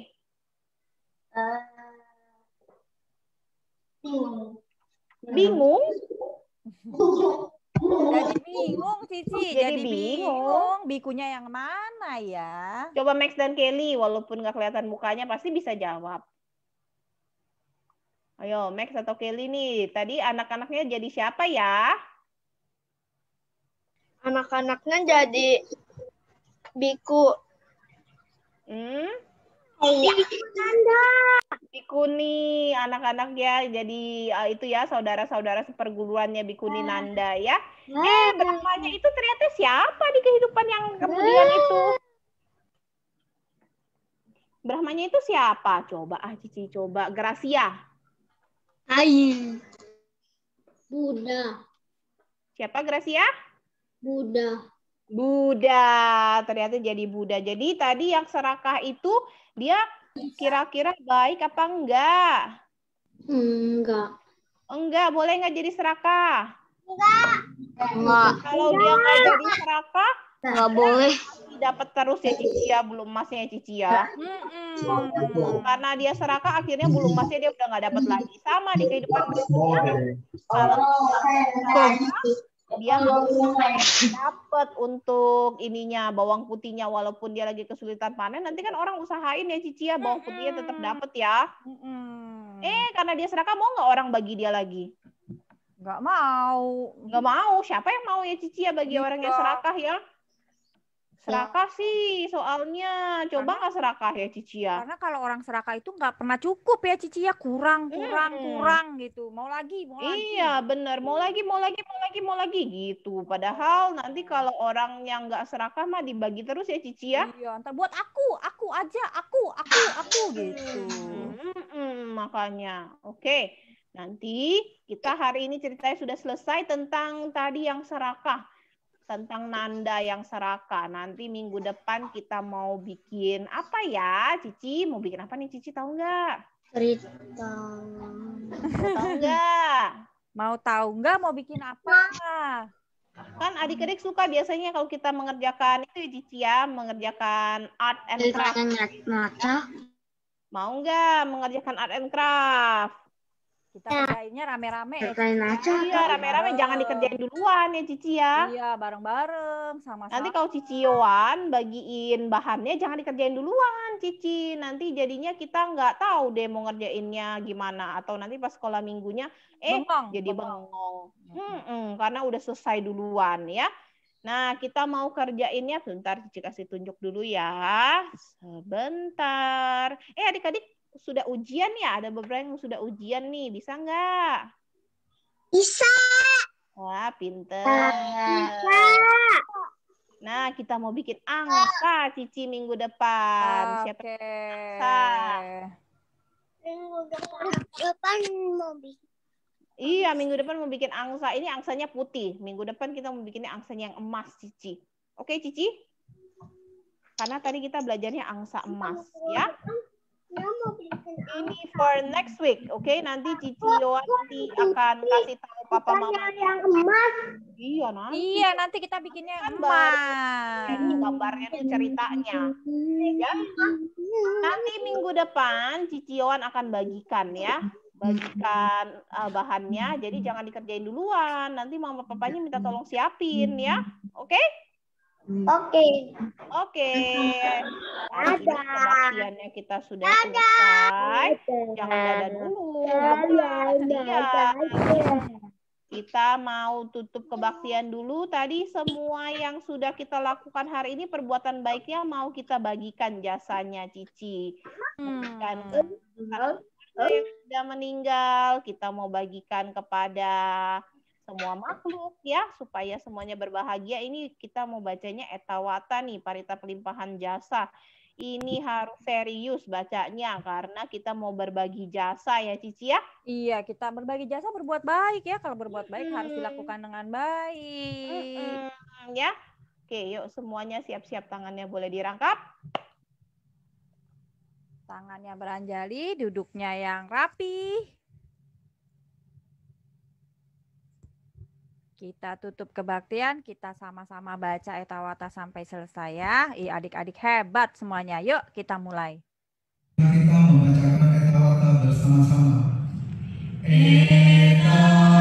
Bingung? Jadi bingung, Cici. Jadi Jadi bingung. Bikunya yang mana ya? Coba Max dan Kelly, walaupun nggak kelihatan mukanya pasti bisa jawab. Ayo, Max atau Kelly nih. Tadi anak-anaknya jadi siapa ya? Anak-anaknya jadi biku. Bikuni, anak-anak ya, jadi itu ya saudara-saudara seperguruannya Bikuni Nanda ya. Brahmanya itu ternyata siapa di kehidupan yang kemudian itu? Brahmanya itu siapa? Coba Cici coba. Gracia. Buddha. Siapa Gracia? Buddha. Buddha, ternyata jadi Buddha. Jadi tadi yang serakah itu dia kira-kira baik apa enggak? Enggak, boleh nggak jadi serakah? Enggak. Kalau dia nggak jadi serakah, Enggak boleh. dapat terus ya Cici ya, belum emasnya Cici ya. Karena dia serakah, akhirnya belum emasnya dia udah nggak dapat lagi. Sama di kehidupan berikutnya, kalau dia dapat untuk ininya bawang putihnya, walaupun dia lagi kesulitan panen, nanti kan orang usahain ya Cici ya, bawang putihnya tetap dapat ya. Karena dia serakah, mau nggak orang bagi dia lagi? Nggak mau. Nggak mau. Siapa yang mau ya Cici ya bagi orang yang serakah ya? Serakah sih soalnya. Coba nggak serakah ya Cici ya? Karena kalau orang serakah itu nggak pernah cukup ya Cici ya, kurang gitu. Mau lagi. Iya bener, mau lagi gitu. Padahal nanti kalau orang yang nggak serakah mah dibagi terus ya Cici ya. Iya, ntar buat aku aja, aku gitu. Makanya, oke. Nanti kita hari ini ceritanya sudah selesai tentang tadi yang serakah. Tentang Nanda yang serakah. Nanti minggu depan kita mau bikin apa ya, Cici? Mau bikin apa nih, Cici? Tahu nggak? Cerita. Tahu nggak? Mau tahu nggak mau bikin apa? Kan adik-adik suka biasanya kalau kita mengerjakan itu ya, Cici ya, mengerjakan art and craft. Mau nggak mengerjakan art and craft? Kita kerjainnya rame-rame ya. Iya, rame-rame, jangan dikerjain duluan ya Cici ya. Iya, bareng-bareng sama-sama. Nanti kalau Cici Yowan bagiin bahannya jangan dikerjain duluan Cici. Nanti jadinya kita nggak tahu deh mau ngerjainnya gimana. Atau nanti pas sekolah minggunya jadi bengong. Karena udah selesai duluan ya. Nah, kita mau kerjainnya sebentar, Cici kasih tunjuk dulu ya. Sebentar. Adik-adik sudah ujian ya? Ada beberapa yang sudah ujian nih. Bisa nggak? Bisa. Wah, pinter. Bisa. Nah, kita mau bikin angka, Cici, minggu depan. Siapa angka? Minggu depan mau bikin. Iya, minggu depan mau bikin angsa. Ini angsanya putih. Minggu depan kita mau bikinnya angsanya yang emas, Cici. Oke, Cici? Karena tadi kita belajarnya angsa emas, ya. Ini for next week, oke? Nanti Cici Yowan nanti akan kasih tahu papa mama yang emas. Iya, nanti. Iya, nanti kita bikinnya yang emas. Ini gambarnya tuh ceritanya. Ya. Nanti minggu depan Cici Yowan akan bagikan ya. Bagikan bahannya, jadi jangan dikerjain duluan. Nanti mama papanya minta tolong siapin ya. Oke? Oke. Kebaktiannya kita sudah selesai. Jangan dadah dulu. Kita mau tutup kebaktian dulu. Tadi semua yang sudah kita lakukan hari ini perbuatan baiknya mau kita bagikan jasanya, Cici. Dan yang sudah meninggal kita mau bagikan kepada semua makhluk ya, supaya semuanya berbahagia. Ini kita mau bacanya Etawata nih, Parita Pelimpahan Jasa. Ini harus serius bacanya karena kita mau berbagi jasa ya Cici ya. Iya, kita berbagi jasa berbuat baik ya. Kalau berbuat baik harus dilakukan dengan baik. Ya. Oke, yuk semuanya siap-siap, tangannya boleh dirangkap. Tangannya beranjali, duduknya yang rapi. Kita tutup kebaktian, kita sama-sama baca Etawata sampai selesai ya. Adik-adik hebat semuanya. Yuk kita mulai. Kita membacakan Etawata bersama-sama. Etawata.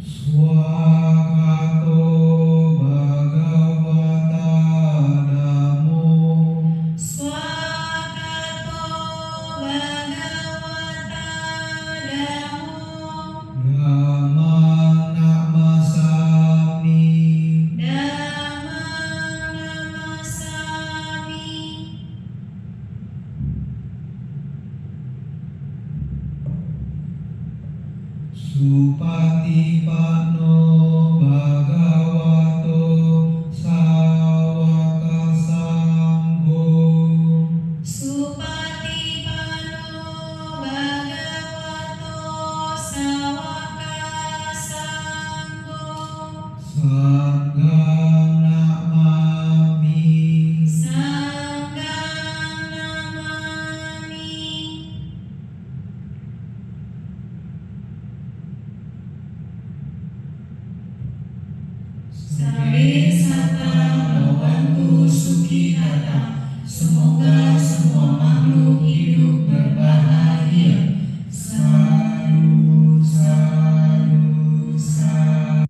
Swakato Bhagavata Namo. Swakato Bhagavata Namo. Dhammang Namasami. Dhammang Namasami. Supatipanno Bhagavato Sawaka Sangho. Supatipanno Bhagavato Sawaka Sangho. Sanghang Namami. Sanghang Namami. Sabe sata bhavantu sukhita. Semoga semua makhluk hidup berbahagia. Sayu, sayu, sayu.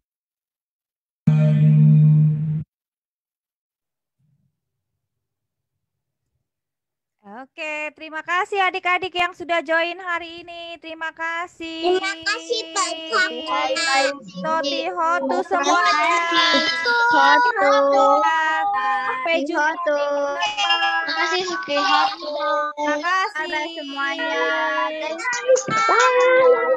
Oke, terima kasih adik-adik yang sudah join hari ini. Terima kasih. Terima kasih, Pak Ibu. Toti hotu semuanya. Sampai jumpa. Terima kasih Suki Hotu. Terima kasih semuanya. Bye.